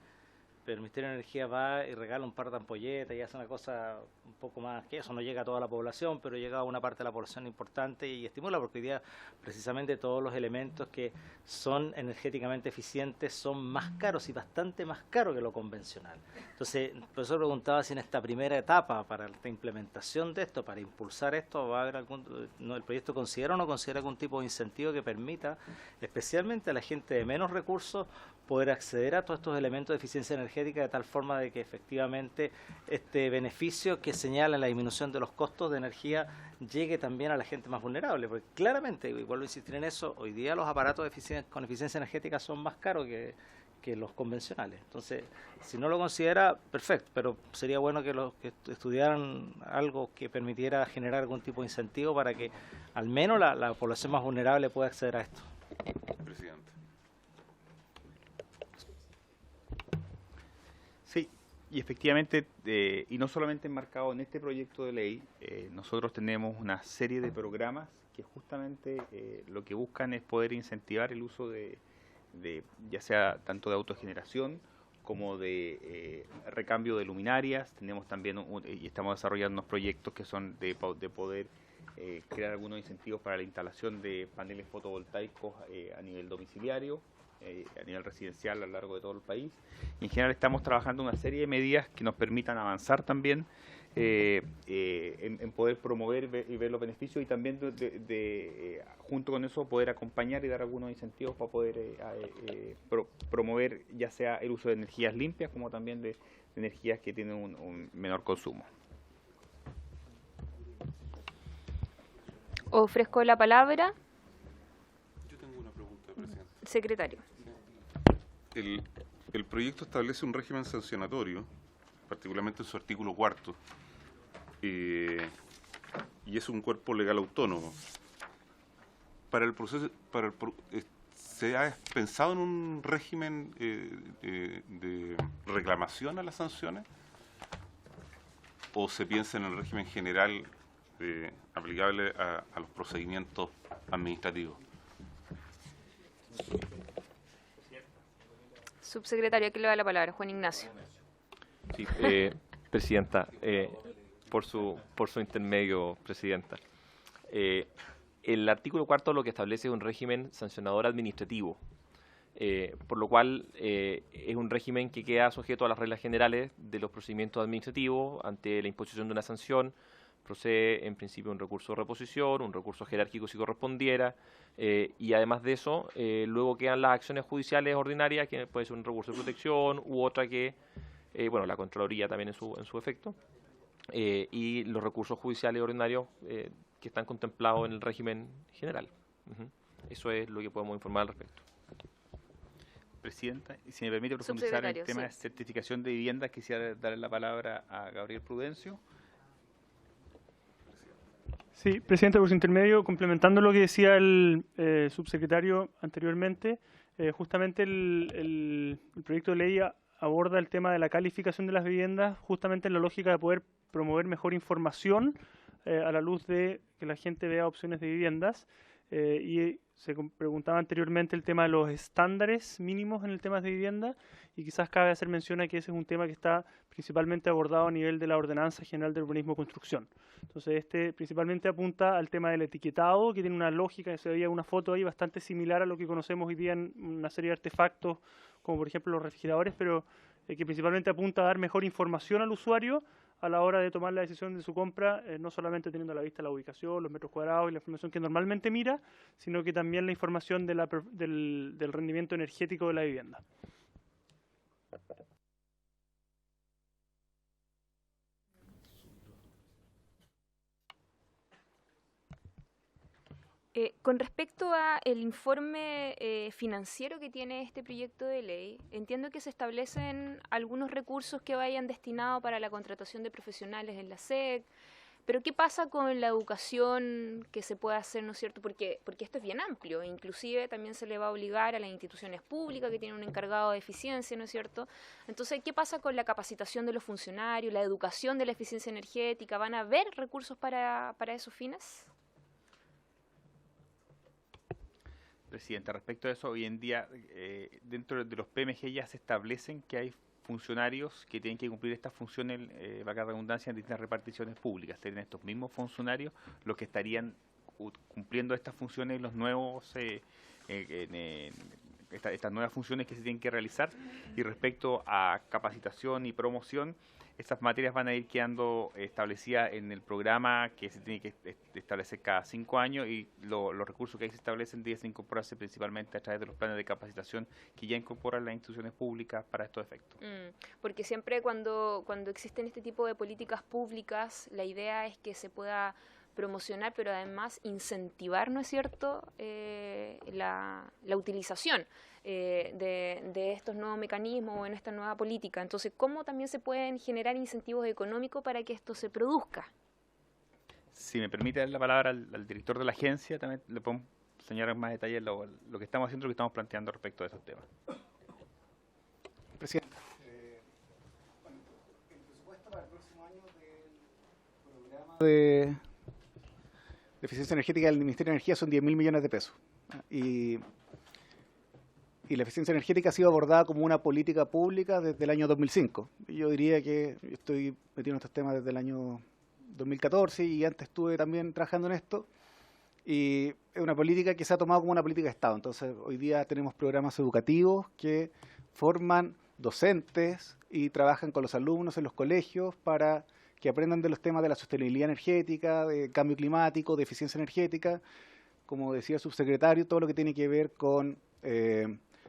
Pero el Ministerio de Energía va y regala un par de ampolletas y hace una cosa un poco más que eso, no llega a toda la población, pero llega a una parte de la población importante y estimula, porque hoy día precisamente todos los elementos que son energéticamente eficientes son más caros y bastante más caros que lo convencional. Entonces, el profesor preguntaba si en esta primera etapa, para la implementación de esto, para impulsar esto, va a haber el proyecto considera o no considera algún tipo de incentivo que permita, especialmente a la gente de menos recursos, poder acceder a todos estos elementos de eficiencia energética de tal forma de que efectivamente este beneficio que señala la disminución de los costos de energía llegue también a la gente más vulnerable, porque claramente, y vuelvo a insistir en eso, hoy día los aparatos con eficiencia energética son más caros que los convencionales. Entonces, si no lo considera, perfecto, pero sería bueno que estudiaran algo que permitiera generar algún tipo de incentivo para que al menos la población más vulnerable pueda acceder a esto. Presidente. Sí, y efectivamente, y no solamente enmarcado en este proyecto de ley, nosotros tenemos una serie de programas que justamente lo que buscan es poder incentivar el uso de ya sea tanto de autogeneración como de recambio de luminarias. Tenemos también y estamos desarrollando unos proyectos que son de poder crear algunos incentivos para la instalación de paneles fotovoltaicos a nivel domiciliario, a nivel residencial a lo largo de todo el país. Y en general estamos trabajando una serie de medidas que nos permitan avanzar también en poder promover y ver los beneficios y también junto con eso poder acompañar y dar algunos incentivos para poder promover ya sea el uso de energías limpias como también de energías que tienen un menor consumo. Ofrezco la palabra. Yo tengo una pregunta, presidente. Secretario. El proyecto establece un régimen sancionatorio, particularmente en su artículo 4, y es un cuerpo legal autónomo. Para el proceso, ¿se ha pensado en un régimen de reclamación a las sanciones? ¿O se piensa en el régimen general aplicable a los procedimientos administrativos? Subsecretario, que le da la palabra, Juan Ignacio. Sí, Presidenta, por su intermedio, Presidenta. El artículo 4 lo que establece es un régimen sancionador administrativo, por lo cual es un régimen que queda sujeto a las reglas generales de los procedimientos administrativos ante la imposición de una sanción, procede en principio un recurso de reposición, un recurso jerárquico si correspondiera, y además de eso, luego quedan las acciones judiciales ordinarias, que puede ser un recurso de protección u otra que, bueno, la Contraloría también en su efecto, y los recursos judiciales ordinarios que están contemplados en el régimen general. Eso es lo que podemos informar al respecto. Presidenta, y si me permite profundizar en el tema sí. de certificación de viviendas, quisiera darle la palabra a Gabriel Prudencio. Sí, Presidente, por su intermedio, complementando lo que decía el subsecretario anteriormente, justamente el proyecto de ley aborda el tema de la calificación de las viviendas, justamente en la lógica de poder promover mejor información a la luz de que la gente vea opciones de viviendas. Y se preguntaba anteriormente el tema de los estándares mínimos en el tema de vivienda, y quizás cabe hacer mención a que ese es un tema que está principalmente abordado a nivel de la Ordenanza General de Urbanismo y Construcción. Entonces, este principalmente apunta al tema del etiquetado, que tiene una lógica, se veía una foto ahí bastante similar a lo que conocemos hoy día en una serie de artefactos, como por ejemplo los refrigeradores, pero que principalmente apunta a dar mejor información al usuario a la hora de tomar la decisión de su compra, no solamente teniendo a la vista la ubicación, los metros cuadrados y la información que normalmente mira, sino que también la información de del rendimiento energético de la vivienda. Con respecto al informe financiero que tiene este proyecto de ley, entiendo que se establecen algunos recursos que vayan destinados para la contratación de profesionales en la SEC, pero ¿qué pasa con la educación que se puede hacer, ¿no es cierto? Porque esto es bien amplio, inclusive también se le va a obligar a las instituciones públicas que tienen un encargado de eficiencia, ¿no es cierto? Entonces, ¿qué pasa con la capacitación de los funcionarios, la educación de la eficiencia energética? ¿Van a haber recursos para esos fines? Presidenta, respecto a eso, hoy en día dentro de los PMG ya se establecen que hay funcionarios que tienen que cumplir estas funciones, valga la redundancia, en distintas reparticiones públicas. Serían estos mismos funcionarios los que estarían cumpliendo estas funciones, los nuevos, estas nuevas funciones que se tienen que realizar. Y respecto a capacitación y promoción, estas materias van a ir quedando establecidas en el programa que se tiene que establecer cada 5 años, y los recursos que ahí se establecen deben incorporarse principalmente a través de los planes de capacitación que ya incorporan las instituciones públicas para estos efectos. Porque siempre cuando existen este tipo de políticas públicas, la idea es que se pueda promocionar, pero además incentivar, ¿no es cierto?, la utilización de estos nuevos mecanismos o en esta nueva política. Entonces, ¿cómo también se pueden generar incentivos económicos para que esto se produzca? Si me permite dar la palabra al director de la agencia, también le puedo señalar más detalles lo que estamos haciendo, lo que estamos planteando respecto a esos temas. Presidente. Bueno, el presupuesto para el próximo año del programa de eficiencia energética del Ministerio de Energía son 10.000 millones de pesos. Y la eficiencia energética ha sido abordada como una política pública desde el año 2005. Y yo diría que yo estoy metido en estos temas desde el año 2014 y antes estuve también trabajando en esto. Y es una política que se ha tomado como una política de Estado. Entonces, hoy día tenemos programas educativos que forman docentes y trabajan con los alumnos en los colegios para que aprendan de los temas de la sostenibilidad energética, de cambio climático, de eficiencia energética. Como decía el subsecretario, todo lo que tiene que ver con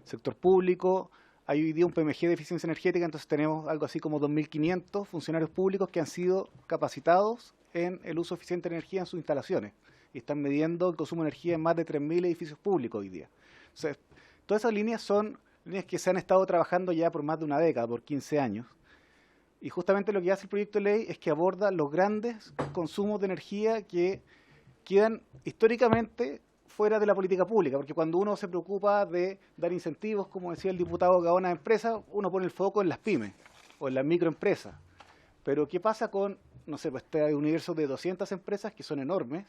sector público. Hay hoy día un PMG de eficiencia energética, entonces tenemos algo así como 2.500 funcionarios públicos que han sido capacitados en el uso eficiente de energía en sus instalaciones y están midiendo el consumo de energía en más de 3.000 edificios públicos hoy día. Entonces, todas esas líneas son líneas que se han estado trabajando ya por más de una década, por 15 años. Y justamente lo que hace el proyecto de ley es que aborda los grandes consumos de energía que quedan históricamente fuera de la política pública, porque cuando uno se preocupa de dar incentivos, como decía el diputado Gaona, a empresas, uno pone el foco en las pymes o en las microempresas. Pero ¿qué pasa con, no sé, pues este universo de 200 empresas que son enormes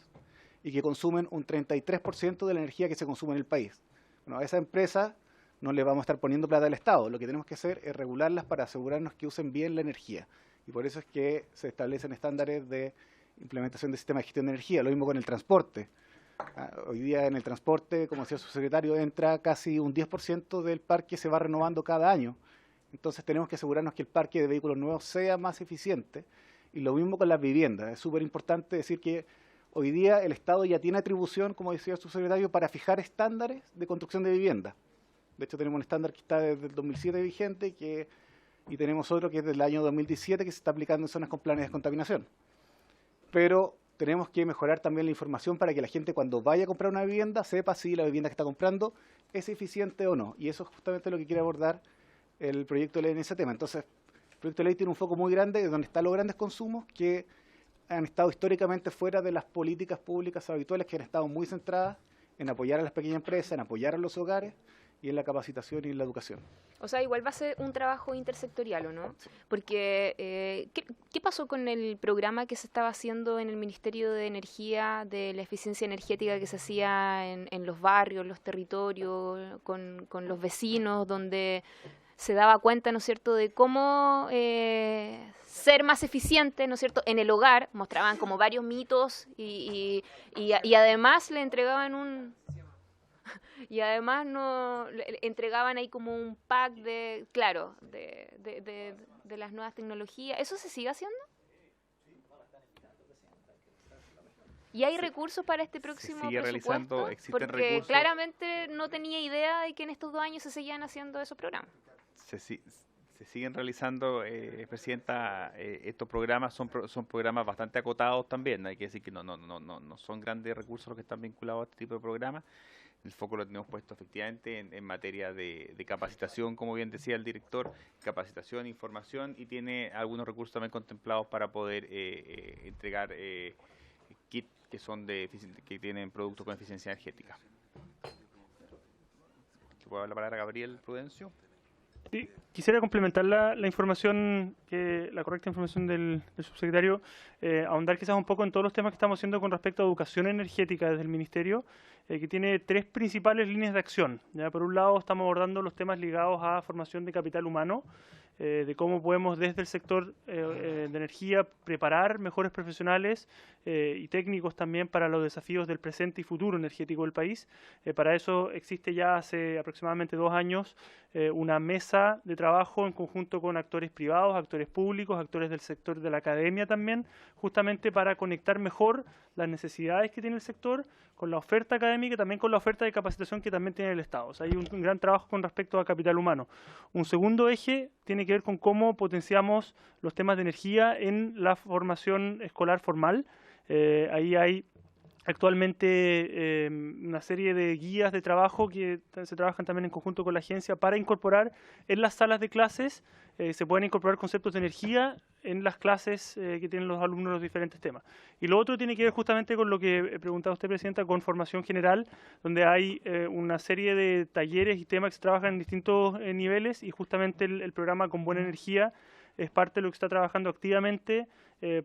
y que consumen un 33% de la energía que se consume en el país? Bueno, a esa empresa no le vamos a estar poniendo plata al Estado. Lo que tenemos que hacer es regularlas para asegurarnos que usen bien la energía. Y por eso es que se establecen estándares de implementación de sistemas de gestión de energía. Lo mismo con el transporte. Hoy día en el transporte, como decía su secretario, entra casi un 10% del parque, se va renovando cada año. Entonces tenemos que asegurarnos que el parque de vehículos nuevos sea más eficiente Y lo mismo con las viviendas. Es súper importante decir que hoy día el Estado ya tiene atribución, como decía el subsecretario, para fijar estándares de construcción de vivienda. De hecho, tenemos un estándar que está desde el 2007 vigente y tenemos otro que es del año 2017 que se está aplicando en zonas con planes de descontaminación. Pero tenemos que mejorar también la información para que la gente cuando vaya a comprar una vivienda sepa si la vivienda que está comprando es eficiente o no. Y eso es justamente lo que quiere abordar el proyecto de ley en ese tema. Entonces, el proyecto de ley tiene un foco muy grande de donde están los grandes consumos que han estado históricamente fuera de las políticas públicas habituales, que han estado muy centradas en apoyar a las pequeñas empresas, en apoyar a los hogares y en la capacitación y en la educación. O sea, igual va a ser un trabajo intersectorial, ¿o no? Porque, ¿qué pasó con el programa que se estaba haciendo en el Ministerio de Energía de la eficiencia energética que se hacía en los barrios, los territorios, con los vecinos, donde se daba cuenta, ¿no es cierto?, de cómo ser más eficiente, ¿no es cierto?, en el hogar? Mostraban como varios mitos y además le entregaban y además entregaban ahí como un pack de, claro, de las nuevas tecnologías. ¿Eso se sigue haciendo? ¿Y hay recursos para este próximo sigue presupuesto? realizando, existen Porque recursos. claramente no tenía idea de que en estos 2 años se seguían haciendo esos programas. Se siguen realizando, Presidenta, estos programas son programas bastante acotados también. Hay que decir que no son grandes recursos los que están vinculados a este tipo de programas. El foco lo tenemos puesto efectivamente en materia de capacitación, como bien decía el director, capacitación, información, y tiene algunos recursos también contemplados para poder entregar kits que tienen productos con eficiencia energética. ¿Puedo dar la palabra a Gabriel Prudencio? Sí, quisiera complementar la información, la correcta información del subsecretario, ahondar quizás un poco en todos los temas que estamos haciendo con respecto a educación energética desde el Ministerio, que tiene 3 principales líneas de acción. ¿Ya? Por un lado, estamos abordando los temas ligados a formación de capital humano, de cómo podemos desde el sector de energía preparar mejores profesionales y técnicos también para los desafíos del presente y futuro energético del país. Para eso existe ya hace aproximadamente 2 años una mesa de trabajo en conjunto con actores privados, actores públicos, actores del sector de la academia también, justamente para conectar mejor las necesidades que tiene el sector con la oferta académica y también con la oferta de capacitación que también tiene el Estado. O sea, hay un gran trabajo con respecto a capital humano. Un segundo eje tiene que ver con cómo potenciamos los temas de energía en la formación escolar formal. Ahí hay actualmente una serie de guías de trabajo que se trabajan también en conjunto con la agencia para incorporar en las salas de clases, se pueden incorporar conceptos de energía en las clases que tienen los alumnos los diferentes temas. Y lo otro tiene que ver justamente con lo que preguntaba usted, Presidenta, con formación general, donde hay una serie de talleres y temas que se trabajan en distintos niveles, y justamente el programa Con Buena Energía es parte de lo que está trabajando activamente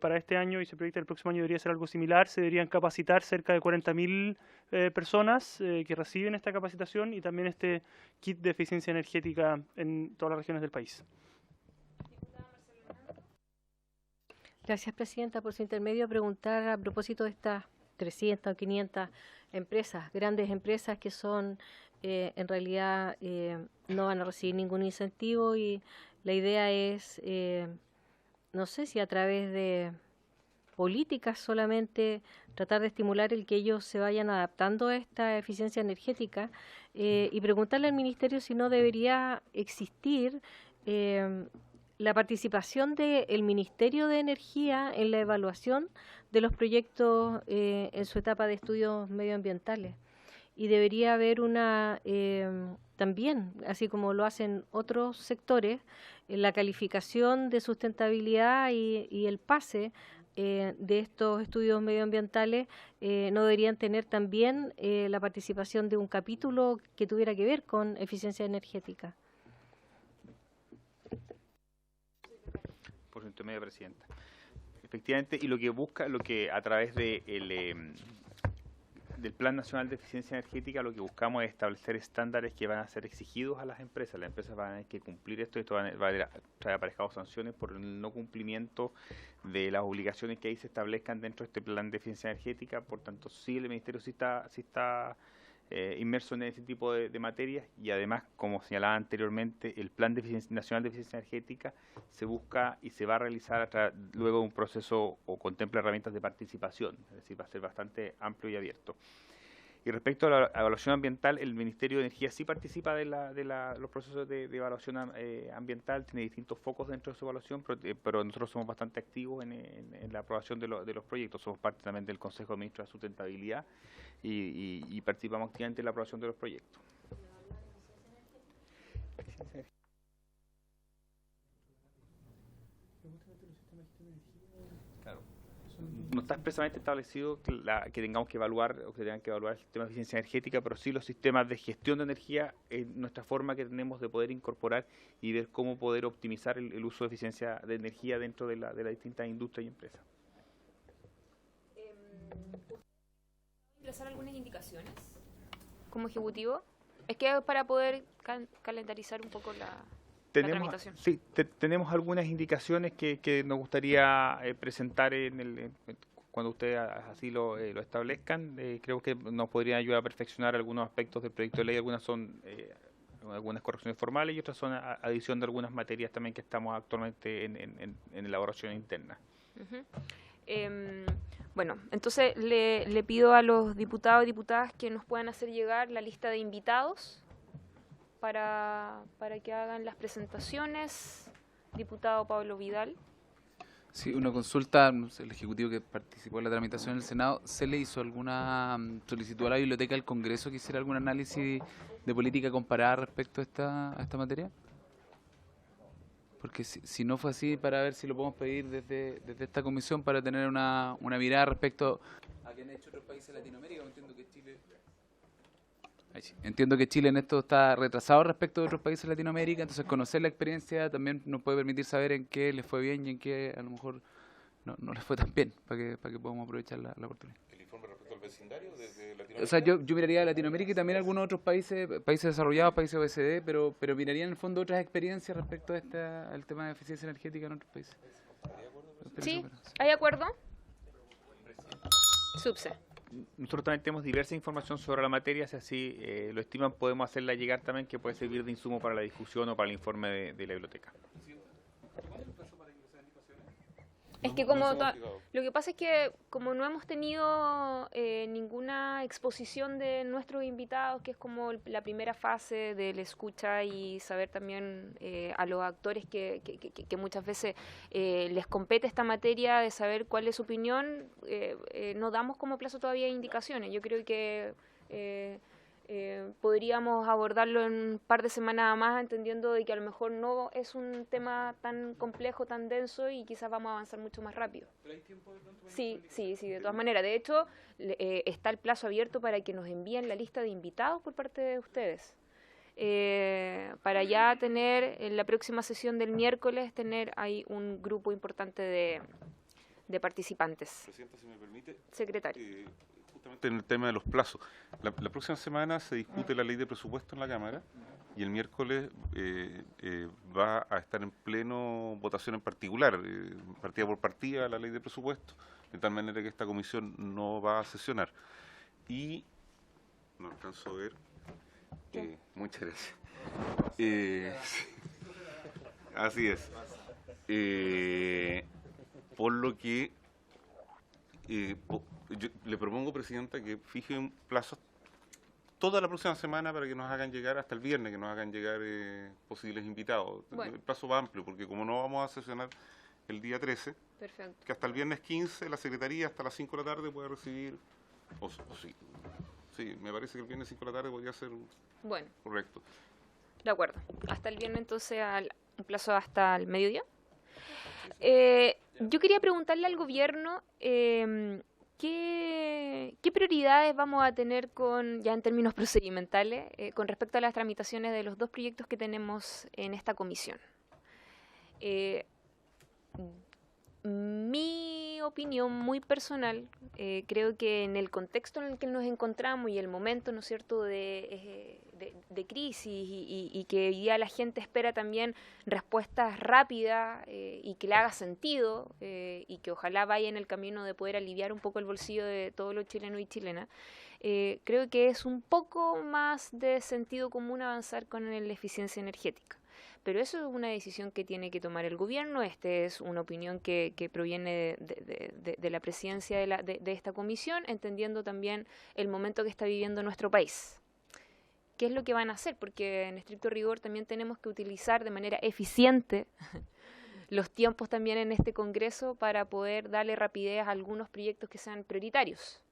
para este año, y se proyecta el próximo año debería ser algo similar. Se deberían capacitar cerca de 40.000 personas que reciben esta capacitación y también este kit de eficiencia energética en todas las regiones del país. Gracias, Presidenta. Por su intermedio, preguntar a propósito de estas 300 o 500 empresas, grandes empresas que son, en realidad, no van a recibir ningún incentivo, y la idea es, no sé si a través de políticas solamente tratar de estimular el que ellos se vayan adaptando a esta eficiencia energética, y preguntarle al Ministerio si no debería existir la participación del Ministerio de Energía en la evaluación de los proyectos en su etapa de estudios medioambientales. Y debería haber una, también, así como lo hacen otros sectores, la calificación de sustentabilidad y el pase de estos estudios medioambientales no deberían tener también la participación de un capítulo que tuviera que ver con eficiencia energética. Por su intermedio, Presidenta. Efectivamente, y lo que a través del Plan Nacional de Eficiencia Energética, lo que buscamos es establecer estándares que van a ser exigidos a las empresas. Las empresas van a tener que cumplir esto va a traer aparejado sanciones por el no cumplimiento de las obligaciones que ahí se establezcan dentro de este Plan de Eficiencia Energética. Por tanto, sí, el Ministerio sí está inmersos en ese tipo de materias, y además, como señalaba anteriormente, el Plan Nacional de Eficiencia Energética se busca y se va a realizar luego un proceso o contempla herramientas de participación, es decir, va a ser bastante amplio y abierto. Y respecto a la evaluación ambiental, el Ministerio de Energía sí participa de los procesos de evaluación ambiental, tiene distintos focos dentro de su evaluación, pero nosotros somos bastante activos en la aprobación de los proyectos, somos parte también del Consejo de Ministros de Sustentabilidad y participamos activamente en la aprobación de los proyectos. No está expresamente establecido que tengamos que evaluar o que tengan que evaluar el sistema de eficiencia energética, pero sí los sistemas de gestión de energía es nuestra forma que tenemos de poder incorporar y ver cómo poder optimizar el uso de eficiencia de energía dentro de las distintas industrias y empresas. ¿Expresar algunas indicaciones como ejecutivo? Es que es para poder calendarizar un poco la tramitación. Sí, tenemos algunas indicaciones que nos gustaría presentar cuando ustedes así lo establezcan. Creo que nos podrían ayudar a perfeccionar algunos aspectos del proyecto de ley. Algunas son algunas correcciones formales y otras son adición de algunas materias también que estamos actualmente en elaboración interna. Bueno, entonces le pido a los diputados y diputadas que nos puedan hacer llegar la lista de invitados para que hagan las presentaciones. Diputado Pablo Vidal. Sí, una consulta, el Ejecutivo que participó en la tramitación en el Senado, ¿se le hizo alguna solicitud a la Biblioteca del Congreso que hiciera algún análisis de política comparada respecto a esta materia? Porque si no fue así, para ver si lo podemos pedir desde esta comisión para tener una mirada respecto a qué han hecho otros países de Latinoamérica. Entiendo que Chile en esto está retrasado respecto de otros países de Latinoamérica, entonces conocer la experiencia también nos puede permitir saber en qué les fue bien y en qué a lo mejor no les fue tan bien, para que podamos aprovechar la oportunidad. ¿El informe respecto al vecindario desde Latinoamérica? O sea, yo miraría a Latinoamérica y también algunos otros países desarrollados, países OECD, pero miraría en el fondo otras experiencias respecto al tema de eficiencia energética en otros países. ¿Sí? ¿Hay acuerdo? Subse. Nosotros también tenemos diversa información sobre la materia, si así lo estiman podemos hacerla llegar también, que puede servir de insumo para la discusión o para el informe de la biblioteca. Es que lo que pasa es que como no hemos tenido ninguna exposición de nuestros invitados, que es como la primera fase de la escucha y saber también a los actores que muchas veces les compete esta materia, de saber cuál es su opinión, no damos como plazo todavía indicaciones. Yo creo que podríamos abordarlo en un par de semanas más, entendiendo de que a lo mejor no es un tema tan complejo, tan denso, y quizás vamos a avanzar mucho más rápido. ¿Pero hay tiempo de pronto? Sí, de todas maneras. De hecho, está el plazo abierto para que nos envíen la lista de invitados por parte de ustedes. Para ya tener en la próxima sesión del miércoles, tener ahí un grupo importante de participantes. Presidenta, si me permite. Secretario. Justamente en el tema de los plazos. La próxima semana se discute la ley de presupuesto en la Cámara y el miércoles va a estar en pleno votación en particular, partida por partida, la ley de presupuesto, de tal manera que esta comisión no va a sesionar. Y no alcanzo a ver. Muchas gracias. Así es. Por lo que yo le propongo, Presidenta, que fije un plazo toda la próxima semana para que nos hagan llegar, hasta el viernes, que nos hagan llegar posibles invitados. Bueno. El plazo va amplio, porque como no vamos a sesionar el día 13, Perfecto. que hasta el viernes 15 la Secretaría hasta las 5 de la tarde puede recibir, sí, me parece que el viernes 5 de la tarde podría ser Bueno, correcto. de acuerdo. Hasta el viernes, entonces, un plazo hasta el mediodía. Yo quería preguntarle al gobierno ¿qué prioridades vamos a tener ya en términos procedimentales con respecto a las tramitaciones de los dos proyectos que tenemos en esta comisión. Mi opinión muy personal, creo que en el contexto en el que nos encontramos y el momento, ¿no es cierto?, de crisis y que hoy día la gente espera también respuestas rápidas y que le haga sentido y que ojalá vaya en el camino de poder aliviar un poco el bolsillo de todos los chilenos y chilenas, creo que es un poco más de sentido común avanzar con la eficiencia energética. Pero eso es una decisión que tiene que tomar el gobierno. Es una opinión que proviene de la presidencia de esta comisión, entendiendo también el momento que está viviendo nuestro país. ¿Qué es lo que van a hacer? Porque en estricto rigor también tenemos que utilizar de manera eficiente los tiempos también en este Congreso para poder darle rapidez a algunos proyectos que sean prioritarios.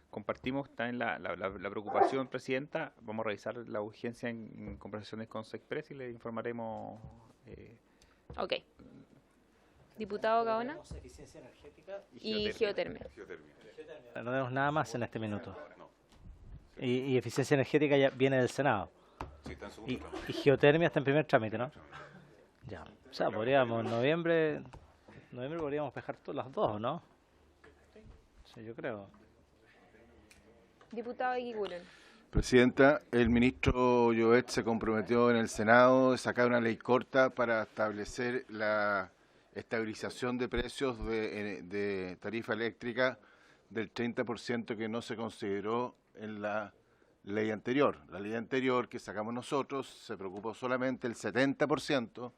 Compartimos también la preocupación, Presidenta. Vamos a revisar la urgencia en conversaciones con Sexpress y le informaremos. Ok. Diputado Gaona. Eficiencia energética y geotermia. No tenemos nada más en este minuto. Y eficiencia energética ya viene del Senado. Y geotermia está en primer trámite, ¿no? Ya. O sea, podríamos en noviembre podríamos dejar las dos, ¿no? Sí, yo creo. Diputado Eguiguren. Presidenta, el ministro Llobet se comprometió en el Senado a sacar una ley corta para establecer la estabilización de precios de tarifa eléctrica del 30% que no se consideró en la ley anterior. La ley anterior que sacamos nosotros se preocupó solamente el 70%,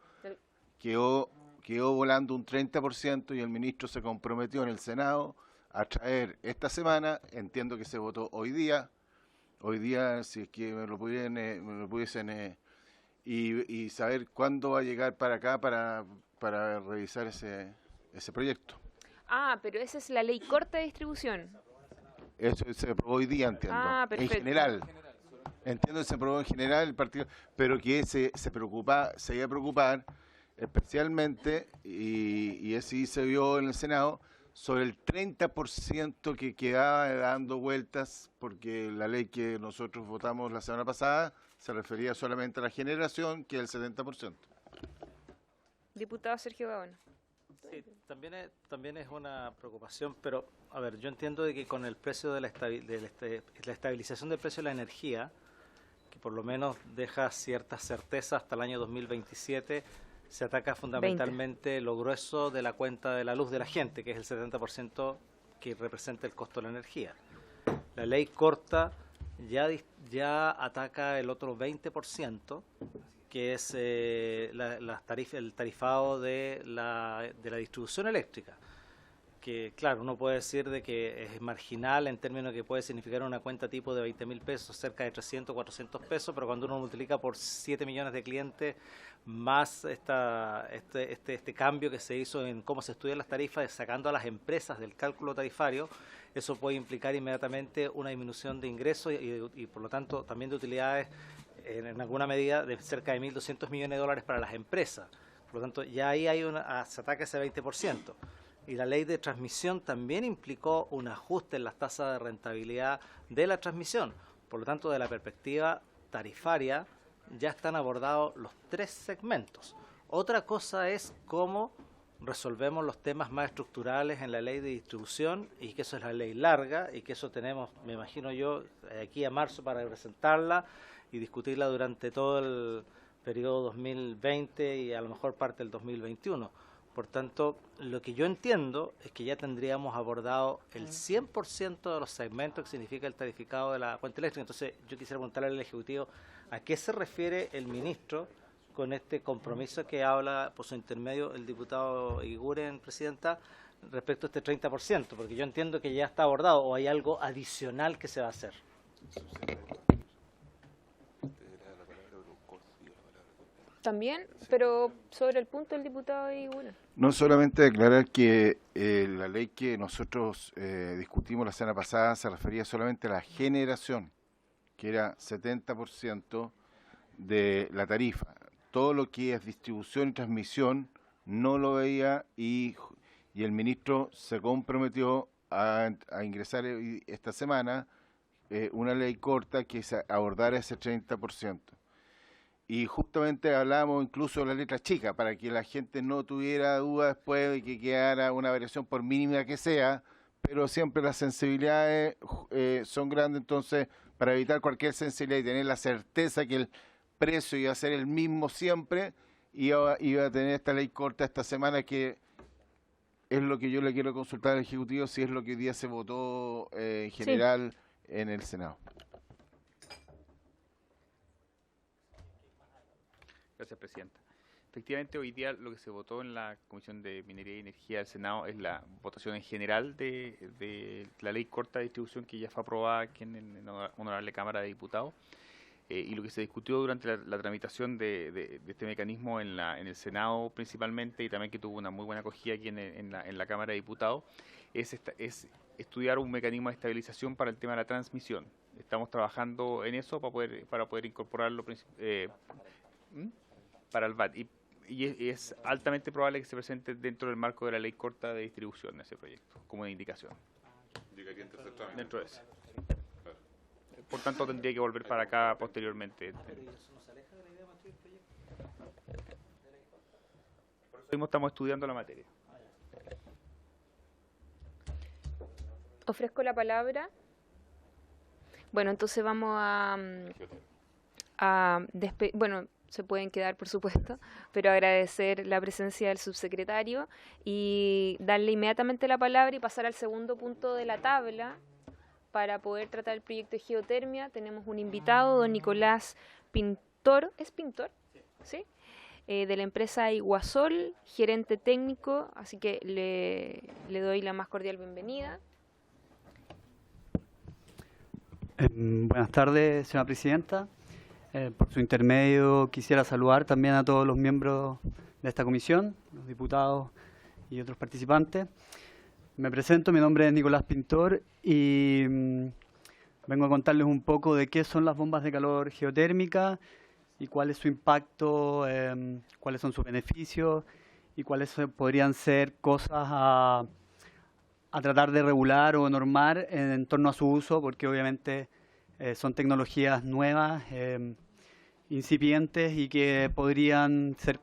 quedó volando un 30% y el ministro se comprometió en el Senado a traer esta semana, entiendo que se votó hoy día, si es que me lo pudiesen y saber cuándo va a llegar para acá para revisar ese proyecto. Ah, pero esa es la ley corta de distribución. Eso se aprobó hoy día, entiendo. Ah, perfecto. En general. Entiendo que se aprobó en general el partido, pero que se iba a preocupar especialmente, y así se vio en el Senado, sobre el 30% que quedaba dando vueltas, porque la ley que nosotros votamos la semana pasada se refería solamente a la generación, que es el 70%. Diputado Sergio Gaona. Sí, también es una preocupación, pero a ver, yo entiendo de que con el precio de la estabilización del precio de la energía, que por lo menos deja cierta certeza hasta el año 2027, se ataca fundamentalmente lo grueso de la cuenta de la luz de la gente, que es el 70% que representa el costo de la energía. La ley corta ya ataca el otro 20%, que es el tarifado de la distribución eléctrica, que claro, uno puede decir de que es marginal en términos que puede significar una cuenta tipo de 20.000 pesos, cerca de 300, 400 pesos, pero cuando uno multiplica por 7 millones de clientes, más este cambio que se hizo en cómo se estudian las tarifas, sacando a las empresas del cálculo tarifario, eso puede implicar inmediatamente una disminución de ingresos y por lo tanto también de utilidades en alguna medida de cerca de 1.200 millones de dólares para las empresas. Por lo tanto, ya ahí se ataca ese 20%. Y la ley de transmisión también implicó un ajuste en las tasas de rentabilidad de la transmisión. Por lo tanto, de la perspectiva tarifaria, ya están abordados los 3 segmentos. Otra cosa es cómo resolvemos los temas más estructurales en la ley de distribución, y que eso es la ley larga, y que eso tenemos, me imagino yo, aquí a marzo para presentarla y discutirla durante todo el periodo 2020 y a lo mejor parte del 2021. Por tanto, lo que yo entiendo es que ya tendríamos abordado el 100% de los segmentos que significa el tarificado de la cuenta eléctrica. Entonces, yo quisiera preguntarle al Ejecutivo a qué se refiere el ministro con este compromiso que habla por su intermedio el diputado Eguiguren, Presidenta, respecto a este 30%, porque yo entiendo que ya está abordado o hay algo adicional que se va a hacer. También, pero sobre el punto del diputado Eguiguren. No solamente declarar que la ley que nosotros discutimos la semana pasada se refería solamente a la generación, que era 70% de la tarifa. Todo lo que es distribución y transmisión no lo veía y el ministro se comprometió a ingresar esta semana una ley corta que abordara ese 30%. y justamente hablábamos incluso de la letra chica, para que la gente no tuviera dudas después de que quedara una variación por mínima que sea, pero siempre las sensibilidades son grandes, entonces para evitar cualquier sensibilidad y tener la certeza que el precio iba a ser el mismo siempre, iba a tener esta ley corta esta semana, que es lo que yo le quiero consultar al Ejecutivo, si es lo que hoy día se votó en general en el Senado. Gracias, Presidenta. Efectivamente, hoy día lo que se votó en la Comisión de Minería y Energía del Senado es la votación en general de la ley corta de distribución, que ya fue aprobada aquí en la Honorable Cámara de Diputados. Y lo que se discutió durante la tramitación de este mecanismo en el Senado principalmente, y también que tuvo una muy buena acogida aquí en la Cámara de Diputados, es estudiar un mecanismo de estabilización para el tema de la transmisión. Estamos trabajando en eso para poder incorporarlo para el VAT. Y es altamente probable que se presente dentro del marco de la ley corta de distribución ese proyecto, como una indicación. Llegaría en tercer trámite. Dentro de ese. Por tanto, tendría que volver para acá posteriormente. Por eso mismo estamos estudiando la materia. Ofrezco la palabra. Bueno, entonces vamos bueno, se pueden quedar, por supuesto, pero agradecer la presencia del subsecretario y darle inmediatamente la palabra y pasar al segundo punto de la tabla para poder tratar el proyecto de geotermia. Tenemos un invitado, don Nicolás Pintor, ¿es Pintor? ¿Sí? De la empresa Iguasol, gerente técnico, así que le doy la más cordial bienvenida. Buenas tardes, señora presidenta. Por su intermedio quisiera saludar también a todos los miembros de esta comisión, los diputados y otros participantes. Me presento, mi nombre es Nicolás Pintor y vengo a contarles un poco de qué son las bombas de calor geotérmicas y cuál es su impacto, cuáles son sus beneficios y cuáles podrían ser cosas a tratar de regular o normar en torno a su uso, porque obviamente son tecnologías nuevas, incipientes y que podrían ser...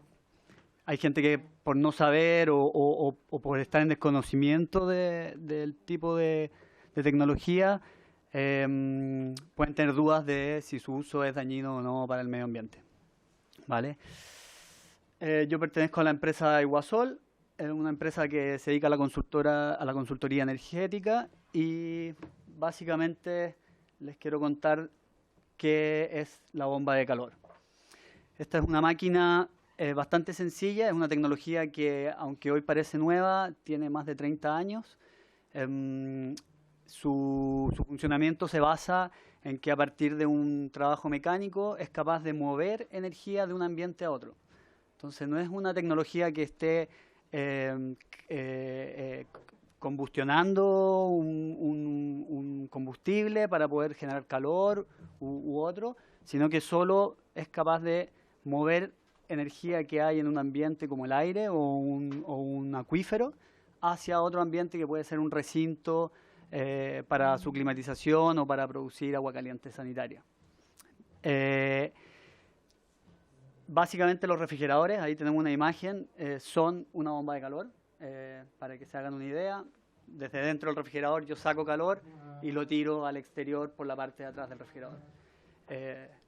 Hay gente que por no saber o por estar en desconocimiento del tipo de tecnología pueden tener dudas de si su uso es dañino o no para el medio ambiente. ¿Vale? Yo pertenezco a la empresa Iguasol, una empresa que se dedica a la consultoría energética y básicamente les quiero contar qué es la bomba de calor. Esta es una máquina bastante sencilla, es una tecnología que, aunque hoy parece nueva, tiene más de 30 años. Su funcionamiento se basa en que a partir de un trabajo mecánico es capaz de mover energía de un ambiente a otro. Entonces no es una tecnología que esté combustionando un combustible para poder generar calor u otro, sino que solo es capaz de mover energía que hay en un ambiente como el aire o un acuífero hacia otro ambiente que puede ser un recinto para su climatización o para producir agua caliente sanitaria. Básicamente los refrigeradores, ahí tenemos una imagen, son una bomba de calor, para que se hagan una idea. Desde dentro del refrigerador yo saco calor y lo tiro al exterior por la parte de atrás del refrigerador.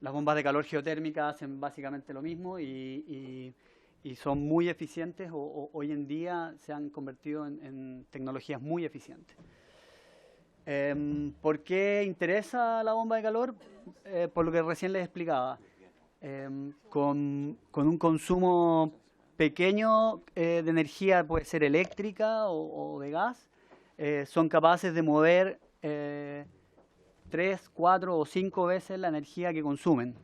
Las bombas de calor geotérmicas hacen básicamente lo mismo y son muy eficientes hoy en día se han convertido en tecnologías muy eficientes. ¿Por qué interesa la bomba de calor? Por lo que recién les explicaba. Con un consumo pequeño de energía, puede ser eléctrica o de gas, son capaces de mover 3, 4 o 5 veces la energía que consumen.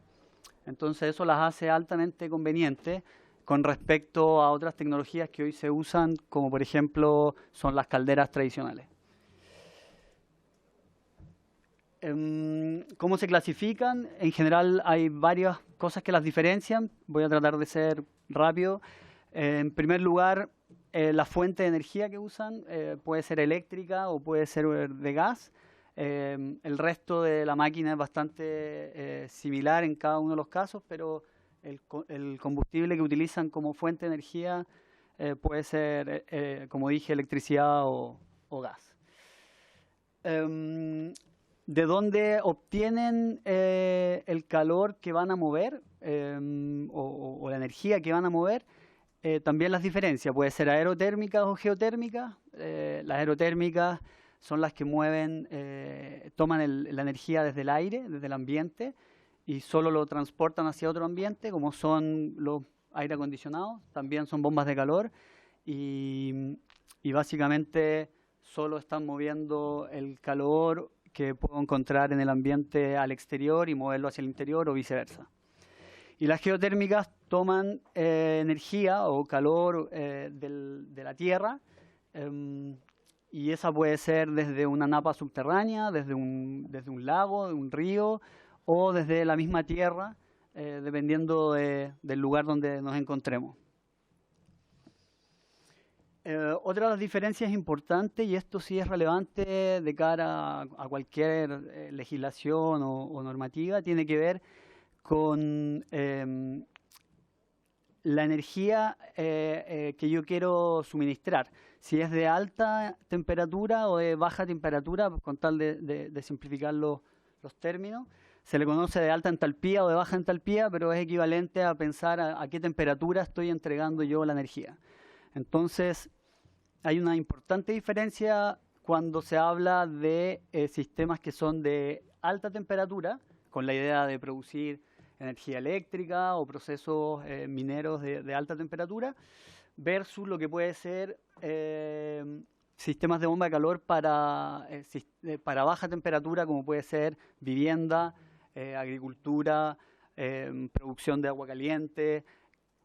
Entonces eso las hace altamente convenientes con respecto a otras tecnologías que hoy se usan, como por ejemplo son las calderas tradicionales. ¿Cómo se clasifican? En general hay varias cosas que las diferencian. Voy a tratar de ser rápido. En primer lugar, la fuente de energía que usan puede ser eléctrica o puede ser de gas. El resto de la máquina es bastante similar en cada uno de los casos, pero el combustible que utilizan como fuente de energía puede ser, como dije, electricidad o gas. ¿De dónde obtienen el calor que van a mover o la energía que van a mover? También las diferencias, puede ser aerotérmicas o geotérmicas. Las aerotérmicas son las que mueven, toman la energía desde el aire, desde el ambiente, y solo lo transportan hacia otro ambiente, como son los aire acondicionados, también son bombas de calor, y básicamente solo están moviendo el calor que puedo encontrar en el ambiente al exterior y moverlo hacia el interior o viceversa. Y las geotérmicas toman energía o calor de la tierra, y esa puede ser desde una napa subterránea, desde un lago, de un río, o desde la misma tierra, dependiendo del lugar donde nos encontremos. Otra de las diferencias importantes, y esto sí es relevante de cara a cualquier legislación o normativa, tiene que ver con la energía que yo quiero suministrar. Si es de alta temperatura o de baja temperatura, con tal de simplificar los términos, se le conoce de alta entalpía o de baja entalpía, pero es equivalente a pensar a qué temperatura estoy entregando yo la energía. Entonces, hay una importante diferencia cuando se habla de sistemas que son de alta temperatura, con la idea de producir energía eléctrica o procesos mineros de alta temperatura, versus lo que puede ser sistemas de bomba de calor para baja temperatura, como puede ser vivienda, agricultura, producción de agua caliente,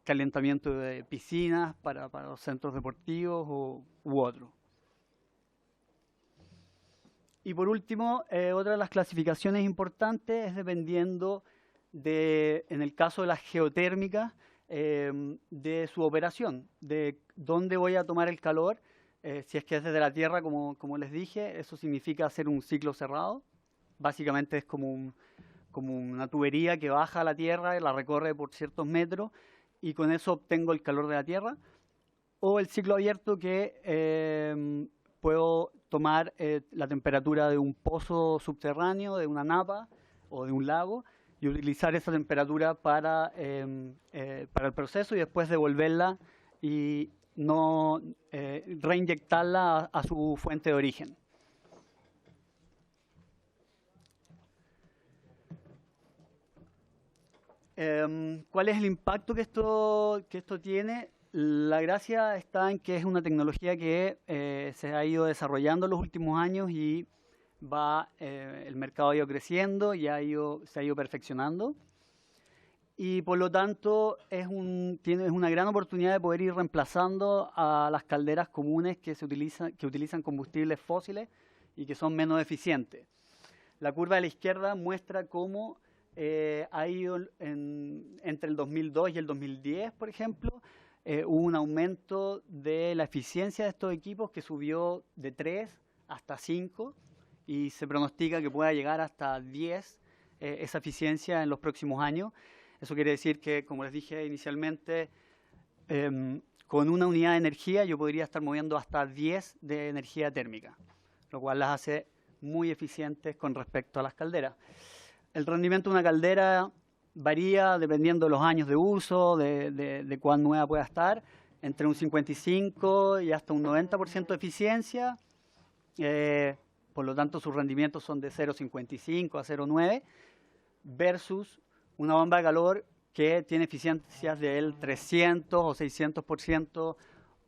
calentamiento de piscinas para los centros deportivos u otros. Y por último, otra de las clasificaciones importantes es dependiendo en el caso de las geotérmicas, de su operación, de dónde voy a tomar el calor. Si es que es desde la tierra, como les dije, eso significa hacer un ciclo cerrado. Básicamente es como una tubería que baja a la tierra y la recorre por ciertos metros, y con eso obtengo el calor de la tierra. O el ciclo abierto, que puedo tomar la temperatura de un pozo subterráneo, de una napa o de un lago, y utilizar esa temperatura para el proceso y después devolverla y no reinyectarla a su fuente de origen. ¿Cuál es el impacto que esto tiene? La gracia está en que es una tecnología que se ha ido desarrollando en los últimos años y el mercado ha ido creciendo y se ha ido perfeccionando. Y por lo tanto es una gran oportunidad de poder ir reemplazando a las calderas comunes que utilizan combustibles fósiles y que son menos eficientes. La curva de la izquierda muestra cómo ha ido entre el 2002 y el 2010, por ejemplo, hubo un aumento de la eficiencia de estos equipos que subió de 3 hasta 5 y se pronostica que pueda llegar hasta 10 esa eficiencia en los próximos años. Eso quiere decir que, como les dije inicialmente, con una unidad de energía yo podría estar moviendo hasta 10 de energía térmica, lo cual las hace muy eficientes con respecto a las calderas. El rendimiento de una caldera varía dependiendo de los años de uso, de cuán nueva pueda estar, entre un 55 y hasta un 90% de eficiencia. Por lo tanto, sus rendimientos son de 0,55 a 0,9 versus una bomba de calor que tiene eficiencias del 300 o 600%,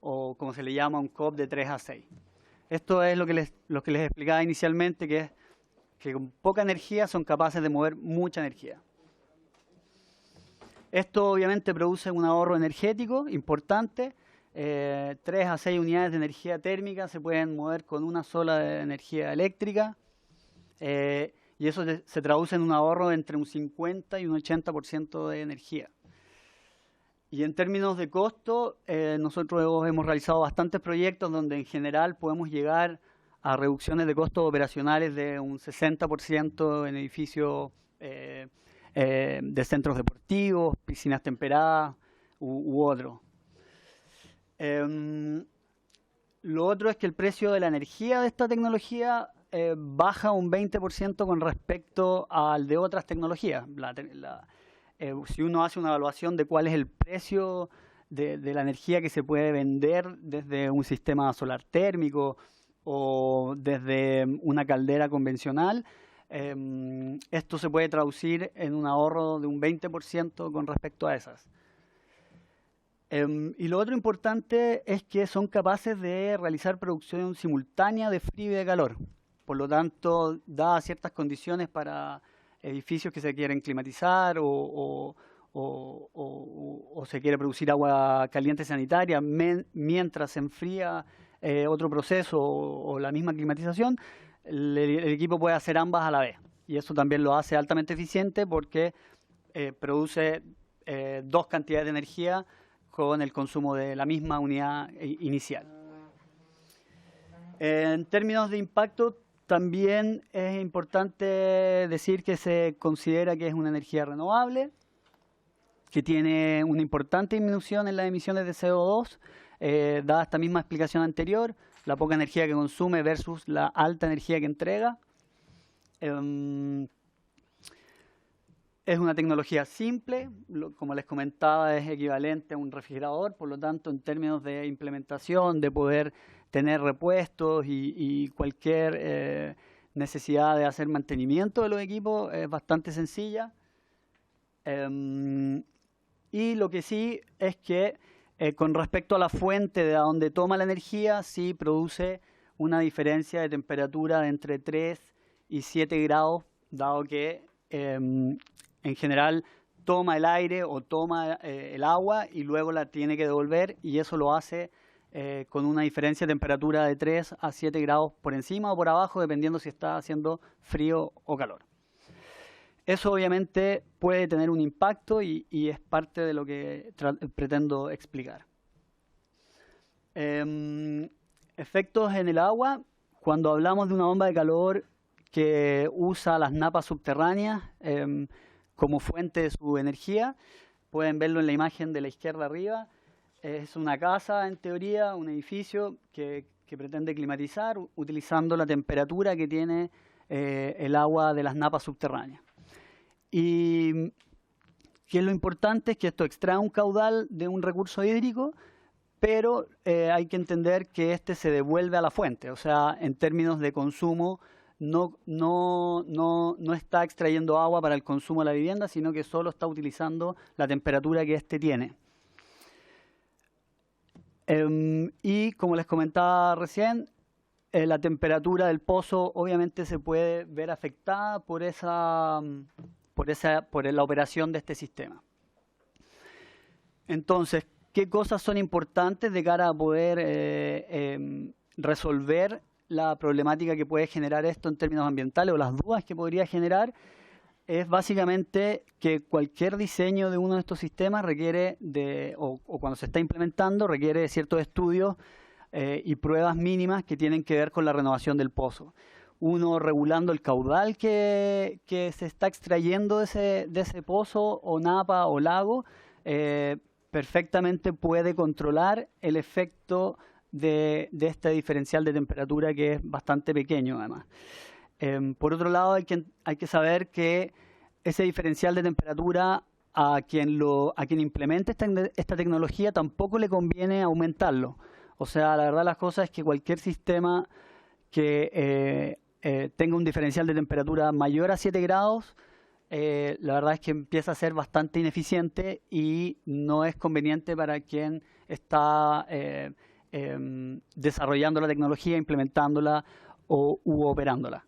o como se le llama un COP de 3 a 6. Esto es lo que les explicaba inicialmente, que es que con poca energía son capaces de mover mucha energía. Esto obviamente produce un ahorro energético importante. 3 a 6 unidades de energía térmica se pueden mover con una sola de energía eléctrica. Y eso se traduce en un ahorro entre un 50 y un 80% de energía. Y en términos de costo, nosotros hemos realizado bastantes proyectos donde en general podemos llegar a reducciones de costos operacionales de un 60% en edificios de centros deportivos, piscinas temperadas u otro. Lo otro es que el precio de la energía de esta tecnología baja un 20% con respecto al de otras tecnologías. Si uno hace una evaluación de cuál es el precio de la energía que se puede vender desde un sistema solar térmico o desde una caldera convencional, esto se puede traducir en un ahorro de un 20% con respecto a esas. Y lo otro importante es que son capaces de realizar producción simultánea de frío y de calor. Por lo tanto, da ciertas condiciones para edificios que se quieren climatizar o se quiere producir agua caliente sanitaria mientras se enfría otro proceso o la misma climatización, el equipo puede hacer ambas a la vez. Y eso también lo hace altamente eficiente porque produce dos cantidades de energía con el consumo de la misma unidad inicial. En términos de impacto, también es importante decir que se considera que es una energía renovable, que tiene una importante disminución en las emisiones de CO2, dada esta misma explicación anterior, la poca energía que consume versus la alta energía que entrega. Es una tecnología simple, como les comentaba, es equivalente a un refrigerador, por lo tanto, en términos de implementación, de poder tener repuestos y cualquier necesidad de hacer mantenimiento de los equipos, es bastante sencilla. Y lo que sí es que con respecto a la fuente de donde toma la energía, sí produce una diferencia de temperatura de entre 3 y 7 grados, dado que en general toma el aire o toma el agua y luego la tiene que devolver, y eso lo hace con una diferencia de temperatura de 3 a 7 grados por encima o por abajo, dependiendo si está haciendo frío o calor. Eso obviamente puede tener un impacto y es parte de lo que pretendo explicar. Efectos en el agua. Cuando hablamos de una bomba de calor que usa las napas subterráneas como fuente de su energía, pueden verlo en la imagen de la izquierda arriba. Es una casa, en teoría, un edificio que pretende climatizar utilizando la temperatura que tiene el agua de las napas subterráneas. Y que lo importante es que esto extrae un caudal de un recurso hídrico, pero hay que entender que este se devuelve a la fuente. O sea, en términos de consumo, no está extrayendo agua para el consumo de la vivienda, sino que solo está utilizando la temperatura que éste tiene. Y como les comentaba recién, la temperatura del pozo obviamente se puede ver afectada por la operación de este sistema. Entonces, ¿qué cosas son importantes de cara a poder resolver la problemática que puede generar esto en términos ambientales o las dudas que podría generar? Es básicamente que cualquier diseño de uno de estos sistemas requiere o cuando se está implementando, requiere de ciertos estudios y pruebas mínimas que tienen que ver con la renovación del pozo. Uno regulando el caudal que se está extrayendo de ese pozo o napa o lago, perfectamente puede controlar el efecto de este diferencial de temperatura, que es bastante pequeño además. Por otro lado, hay que saber que ese diferencial de temperatura a quien implemente esta tecnología tampoco le conviene aumentarlo. O sea, la verdad las cosas es que cualquier sistema que tenga un diferencial de temperatura mayor a 7 grados, la verdad es que empieza a ser bastante ineficiente y no es conveniente para quien está desarrollando la tecnología, implementándola u operándola.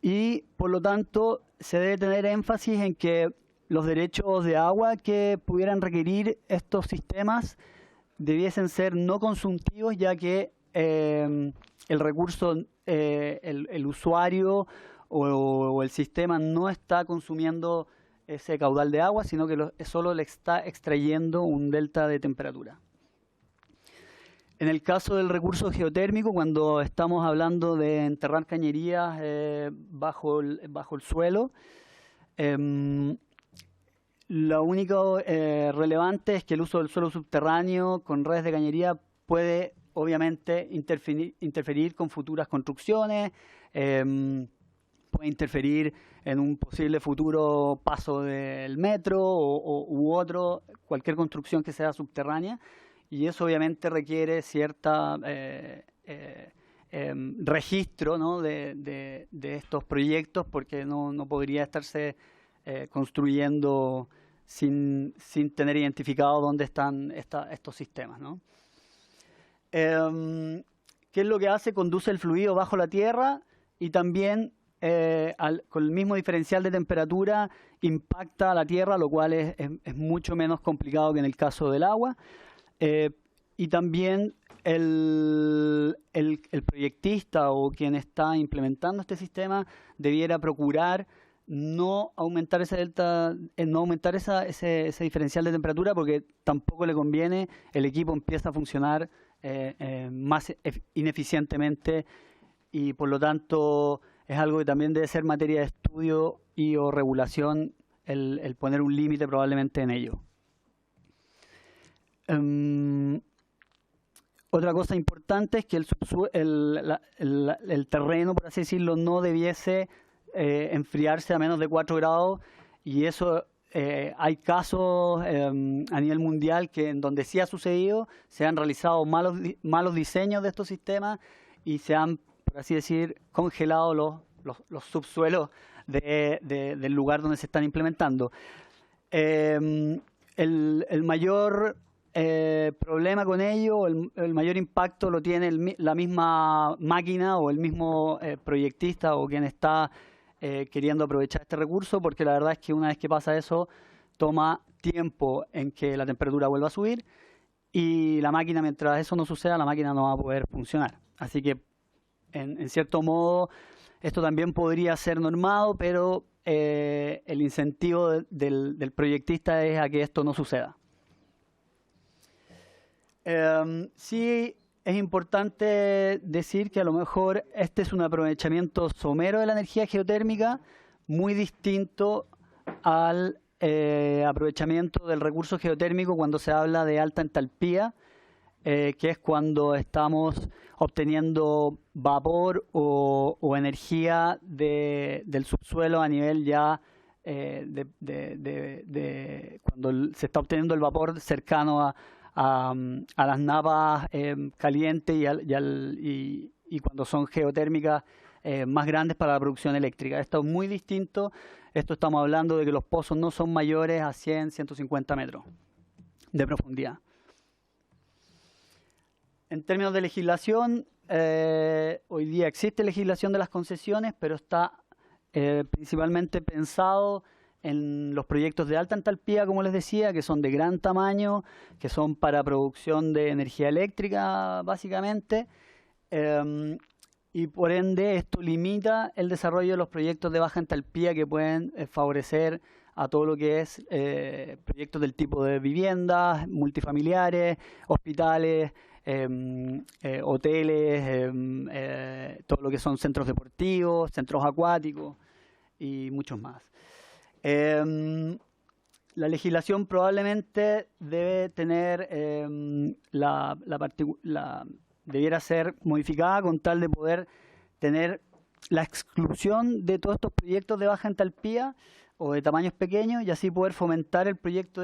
Y por lo tanto se debe tener énfasis en que los derechos de agua que pudieran requerir estos sistemas debiesen ser no consumtivos, ya que el recurso, el usuario o el sistema no está consumiendo ese caudal de agua, sino que solo le está extrayendo un delta de temperatura. En el caso del recurso geotérmico, cuando estamos hablando de enterrar cañerías bajo el suelo, Lo único relevante es que el uso del suelo subterráneo con redes de cañería puede obviamente interferir con futuras construcciones, puede interferir en un posible futuro paso del metro u otro, cualquier construcción que sea subterránea, y eso obviamente requiere cierta registro, ¿no?, de estos proyectos, porque no podría estarse construyendo sin tener identificado dónde están estos sistemas, ¿no? ¿Qué es lo que hace? Conduce el fluido bajo la tierra y también con el mismo diferencial de temperatura impacta a la tierra, lo cual es mucho menos complicado que en el caso del agua. Y también el proyectista o quien está implementando este sistema debiera procurar no aumentar ese diferencial de temperatura, porque tampoco le conviene. El equipo empieza a funcionar más ineficientemente y por lo tanto es algo que también debe ser materia de estudio o regulación el poner un límite probablemente en ello. Otra cosa importante es que el terreno, por así decirlo, no debiese enfriarse a menos de 4 grados, y eso hay casos a nivel mundial en donde sí ha sucedido. Se han realizado malos diseños de estos sistemas y se han, por así decir, congelado los subsuelos del lugar donde se están implementando. El mayor problema con ello, el mayor impacto lo tiene la misma máquina o el mismo proyectista o quien está queriendo aprovechar este recurso, porque la verdad es que una vez que pasa eso, toma tiempo en que la temperatura vuelva a subir, y la máquina, mientras eso no suceda, la máquina no va a poder funcionar. Así que, en cierto modo, esto también podría ser normado, pero el incentivo del proyectista es a que esto no suceda. Sí es importante decir que a lo mejor este es un aprovechamiento somero de la energía geotérmica muy distinto al aprovechamiento del recurso geotérmico cuando se habla de alta entalpía, que es cuando estamos obteniendo vapor o energía del subsuelo a nivel ya cuando se está obteniendo el vapor cercano a las napas calientes y cuando son geotérmicas más grandes para la producción eléctrica. Esto es muy distinto. Esto estamos hablando de que los pozos no son mayores a 100, 150 metros de profundidad. En términos de legislación, hoy día existe legislación de las concesiones, pero está principalmente pensado en los proyectos de alta entalpía, como les decía, que son de gran tamaño, que son para producción de energía eléctrica, básicamente, y por ende esto limita el desarrollo de los proyectos de baja entalpía que pueden favorecer a todo lo que es proyectos del tipo de viviendas, multifamiliares, hospitales, hoteles, todo lo que son centros deportivos, centros acuáticos y muchos más. La legislación probablemente debe tener debiera ser modificada con tal de poder tener la exclusión de todos estos proyectos de baja entalpía o de tamaños pequeños, y así poder fomentar el proyecto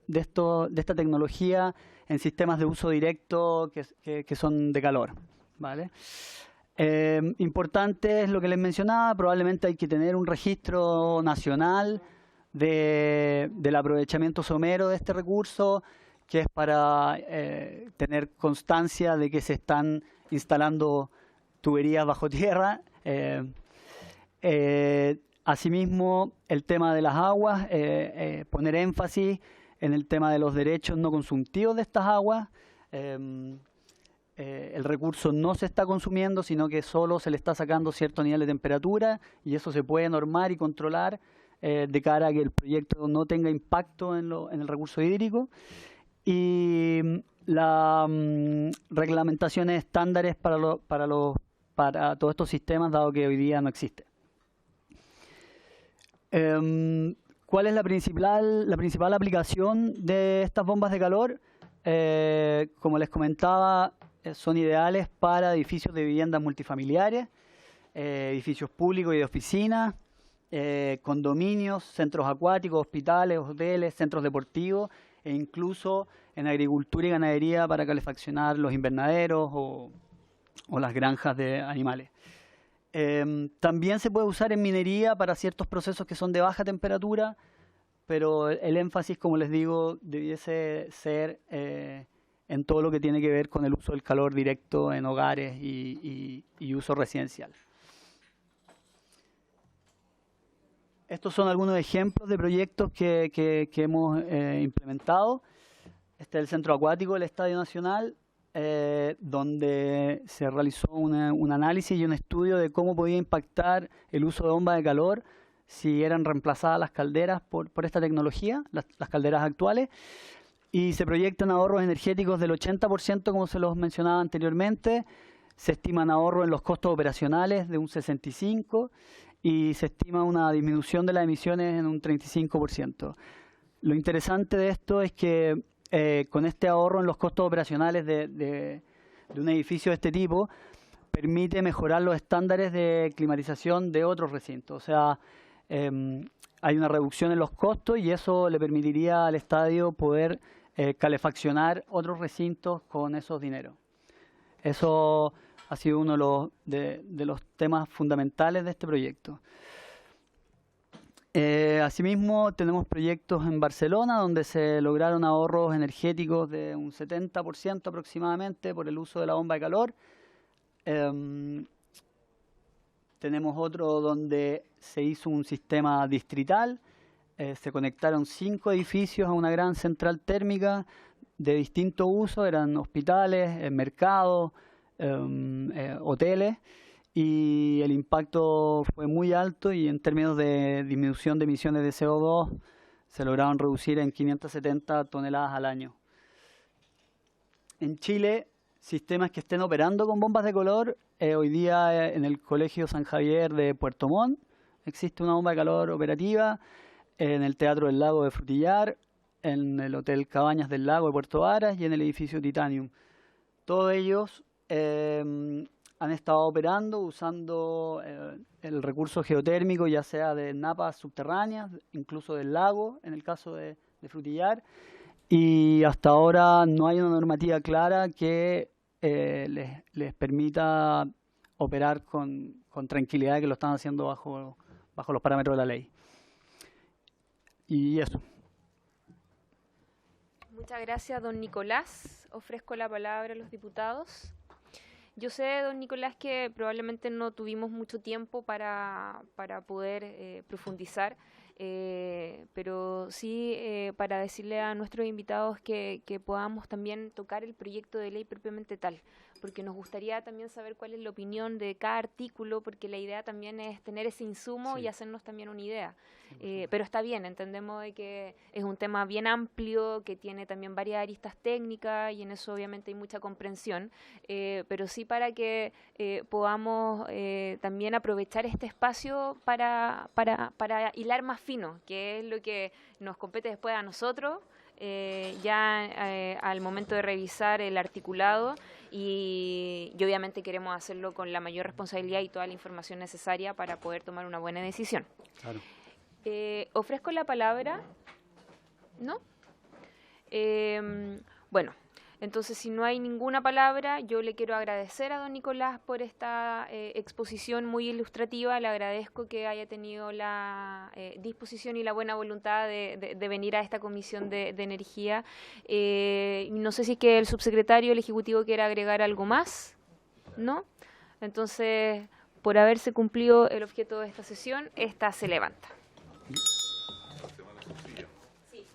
de esta tecnología en sistemas de uso directo que son de calor, ¿vale? Importante es lo que les mencionaba. Probablemente hay que tener un registro nacional del aprovechamiento somero de este recurso, que es para tener constancia de que se están instalando tuberías bajo tierra. Asimismo, el tema de las aguas, poner énfasis en el tema de los derechos no consumtivos de estas aguas. El recurso no se está consumiendo, sino que solo se le está sacando cierto nivel de temperatura, y eso se puede normar y controlar de cara a que el proyecto no tenga impacto en el recurso hídrico. Y las reglamentaciones estándares para todos estos sistemas, dado que hoy día no existe. ¿Cuál es la principal aplicación de estas bombas de calor? Como les comentaba, son ideales para edificios de viviendas multifamiliares, edificios públicos y de oficinas, condominios, centros acuáticos, hospitales, hoteles, centros deportivos e incluso en agricultura y ganadería para calefaccionar los invernaderos o las granjas de animales. También se puede usar en minería para ciertos procesos que son de baja temperatura, pero el énfasis, como les digo, debiese ser en todo lo que tiene que ver con el uso del calor directo en hogares y uso residencial. Estos son algunos ejemplos de proyectos que hemos implementado. Este es el centro acuático del Estadio Nacional, donde se realizó un análisis y un estudio de cómo podía impactar el uso de bombas de calor si eran reemplazadas las calderas por esta tecnología, las calderas actuales, y se proyectan ahorros energéticos del 80%, como se los mencionaba anteriormente. Se estiman ahorros en los costos operacionales de un 65% y se estima una disminución de las emisiones en un 35%. Lo interesante de esto es que con este ahorro en los costos operacionales de un edificio de este tipo, permite mejorar los estándares de climatización de otros recintos. O sea, hay una reducción en los costos y eso le permitiría al estadio poder calefaccionar otros recintos con esos dineros. Eso ha sido uno de los temas fundamentales de este proyecto. Asimismo, tenemos proyectos en Barcelona donde se lograron ahorros energéticos de un 70% aproximadamente por el uso de la bomba de calor. Tenemos otro donde se hizo un sistema distrital. Se conectaron 5 edificios a una gran central térmica de distinto uso. Eran hospitales, mercados, hoteles. Y el impacto fue muy alto y en términos de disminución de emisiones de CO2 se lograron reducir en 570 toneladas al año. En Chile, sistemas que estén operando con bombas de calor, hoy día en el Colegio San Javier de Puerto Montt existe una bomba de calor operativa, en el Teatro del Lago de Frutillar, en el Hotel Cabañas del Lago de Puerto Varas y en el edificio Titanium. Todos ellos han estado operando usando el recurso geotérmico, ya sea de napas subterráneas, incluso del lago, en el caso de Frutillar, y hasta ahora no hay una normativa clara que les permita operar con tranquilidad, que lo están haciendo bajo los parámetros de la ley. Y eso. Muchas gracias, don Nicolás. Ofrezco la palabra a los diputados. Yo sé, don Nicolás, que probablemente no tuvimos mucho tiempo para poder profundizar, pero sí para decirle a nuestros invitados que podamos también tocar el proyecto de ley propiamente tal, porque nos gustaría también saber cuál es la opinión de cada artículo, porque la idea también es tener ese insumo y hacernos también una idea. Pero está bien, entendemos de que es un tema bien amplio, que tiene también varias aristas técnicas y en eso obviamente hay mucha comprensión, pero sí para que podamos también aprovechar este espacio para hilar más fino, que es lo que nos compete después a nosotros, al momento de revisar el articulado y obviamente queremos hacerlo con la mayor responsabilidad y toda la información necesaria para poder tomar una buena decisión. Claro. Ofrezco la palabra, ¿no? Bueno, entonces si no hay ninguna palabra, yo le quiero agradecer a don Nicolás por esta exposición muy ilustrativa. Le agradezco que haya tenido la disposición y la buena voluntad de venir a esta comisión de energía. No sé si es que el subsecretario, el Ejecutivo, quiere agregar algo más, ¿no? Entonces, por haberse cumplido el objeto de esta sesión, esta se levanta. Sí.